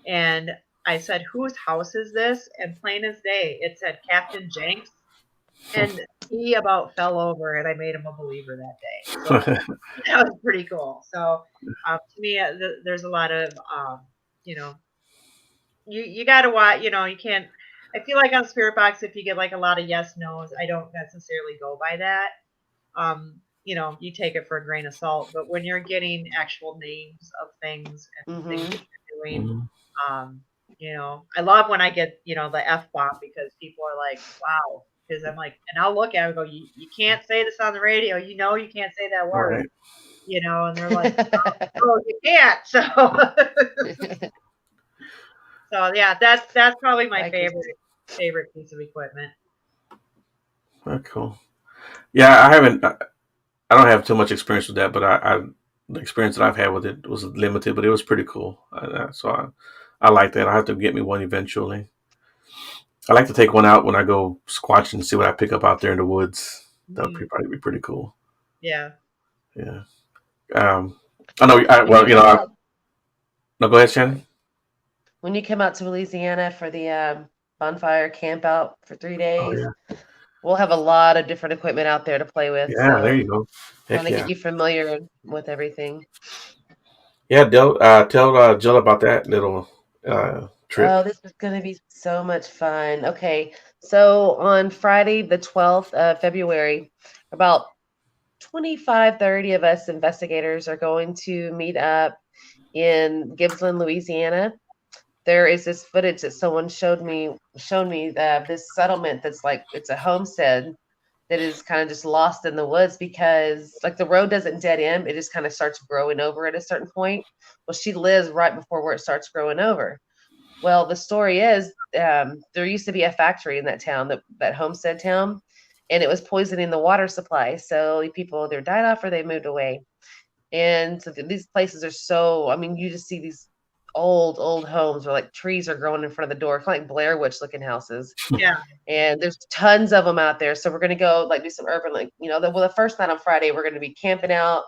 S3: And I said, "Whose house is this?" And plain as day, it said Captain Jenks. And he about fell over, and I made him a believer that day. So that was pretty cool. So to me, there's a lot of, you got to watch, you can't, I feel like on Spirit Box, if you get like a lot of yes, no's, I don't necessarily go by that. You take it for a grain of salt, but when you're getting actual names of things and things that you're doing, I love when I get, the F-bomb, because people are like, wow. Because I'm like, and I'll look at it and go, you can't say this on the radio. You can't say that word.
S1: Right.
S3: And they're like, oh, you can't. So, so yeah, that's probably my favorite piece of equipment.
S1: Very cool. Yeah, I don't have too much experience with that, but the experience that I've had with it was limited, but it was pretty cool. So I like that. I have to get me one eventually. I like to take one out when I go squatching and see what I pick up out there in the woods. That would probably be pretty cool.
S3: Yeah.
S1: Yeah. I know. No, go ahead, Shannon.
S2: When you come out to Louisiana for the bonfire camp out for 3 days, we'll have a lot of different equipment out there to play with.
S1: Yeah, so there you go.
S2: Want to get you familiar with everything.
S1: Yeah, tell Jill about that little trip.
S2: Oh, this is going to be so much fun. Okay, so on Friday, the 12th of February, about 25-30 of us investigators are going to meet up in Gibbsland, Louisiana. There is this footage that someone showed me this settlement that's like, it's a homestead that is kind of just lost in the woods because like the road doesn't dead end. It just kind of starts growing over at a certain point. Well, she lives right before where it starts growing over. Well, the story is there used to be a factory in that town, that homestead town, and it was poisoning the water supply. So people either died off or they moved away. And so these places are you just see these old homes where like trees are growing in front of the door, kind of like Blair Witch looking houses.
S3: Yeah.
S2: And there's tons of them out there. So we're going to go like do some urban, the first night on Friday, we're going to be camping out,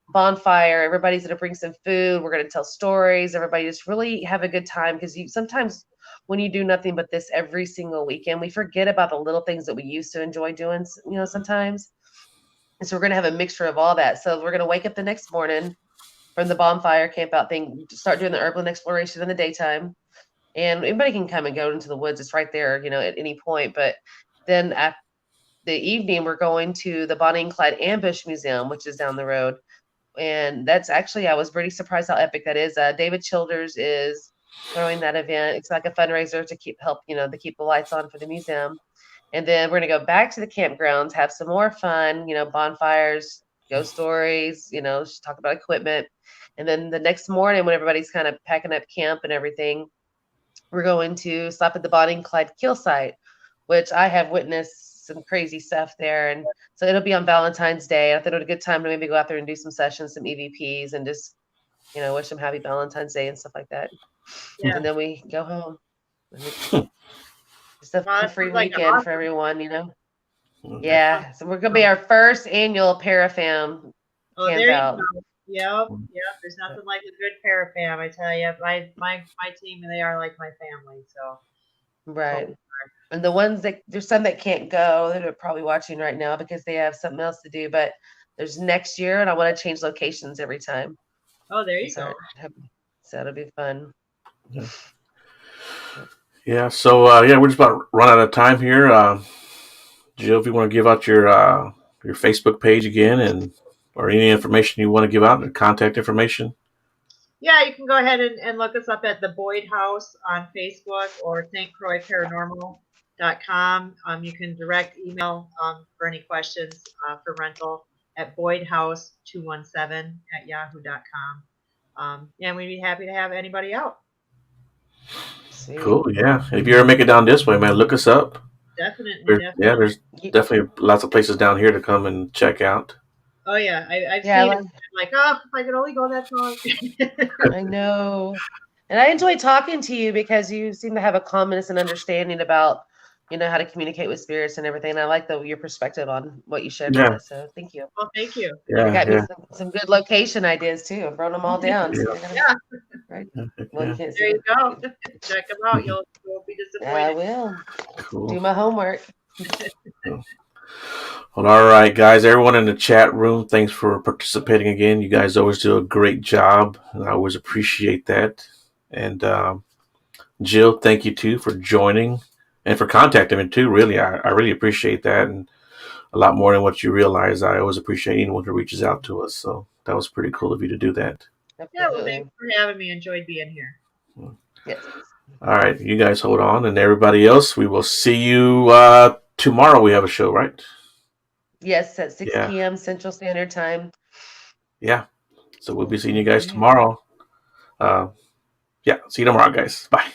S2: bonfire. Everybody's going to bring some food. We're going to tell stories. Everybody just really have a good time. Because sometimes when you do nothing but this every single weekend, we forget about the little things that we used to enjoy doing, sometimes. And so we're going to have a mixture of all that. So we're going to wake up the next morning from the bonfire camp out thing, start doing the urban exploration in the daytime. And anybody can come and go into the woods. It's right there, at any point. But then at the evening, we're going to the Bonnie and Clyde Ambush Museum, which is down the road. And that's actually, I was pretty surprised how epic that is. David Childers is throwing that event. It's like a fundraiser to keep the lights on for the museum. And then we're going to go back to the campgrounds, have some more fun, bonfires, ghost stories, talk about equipment. And then the next morning, when everybody's kind of packing up camp and everything, we're going to stop at the Bonnie and Clyde kill site, which I have witnessed some crazy stuff there. And so it'll be on Valentine's Day. I thought it was a good time to maybe go out there and do some sessions, some EVPs, and just, wish them happy Valentine's Day and stuff like that. Yeah. And then we go home. Just a free weekend for everyone, Yeah. So we're going to be our first annual Parafam camp out.
S3: Yep. There's nothing like a good parafam, I tell you. My team, they are like my family. So
S2: right. And the ones there's some that can't go that are probably watching right now because they have something else to do. But there's next year, and I want to change locations every time.
S3: Oh, there you go.
S2: So it'll be fun.
S1: Yeah. So we're just about run out of time here. Jill, if you want to give out your Facebook page again, and or any information you want to give out, and contact information.
S3: Yeah, you can go ahead and look us up at the Boyd House on Facebook or Croix Paranormal.com. You can direct email for any questions for rental at boydhouse217@yahoo.com. And we'd be happy to have anybody out.
S2: Sweet.
S1: Cool. Yeah. If you ever make it down this way, man, look us up.
S3: Definitely.
S1: Yeah, there's definitely lots of places down here to come and check out.
S3: Oh yeah, I've seen it. I'm like, oh, if I could only go that far.
S2: I know. And I enjoy talking to you because you seem to have a calmness and understanding about, how to communicate with spirits and everything. And I like your perspective on what you shared with us. So thank you.
S3: Well, thank you.
S2: You got me some good location ideas too. I've wrote them all down.
S3: Yeah.
S2: So right. Well,
S3: there you go. Check them out. You'll be disappointed.
S2: I will.
S1: Cool.
S2: Do my homework.
S1: Well, all right, guys. Everyone in the chat room, thanks for participating again. You guys always do a great job, and I always appreciate that. And Jill, thank you too for joining and for contacting me too. Really, I really appreciate that, and a lot more than what you realize. I always appreciate anyone who reaches out to us. So that was pretty cool of you to do that.
S3: Yeah, well, thanks for having me. Enjoyed being here.
S2: Yes.
S1: All right, you guys hold on, and everybody else, we will see you tomorrow. We have a show, right?
S2: Yes, at 6 p.m. Central Standard Time.
S1: Yeah. So we'll be seeing you guys tomorrow. See you tomorrow, guys. Bye.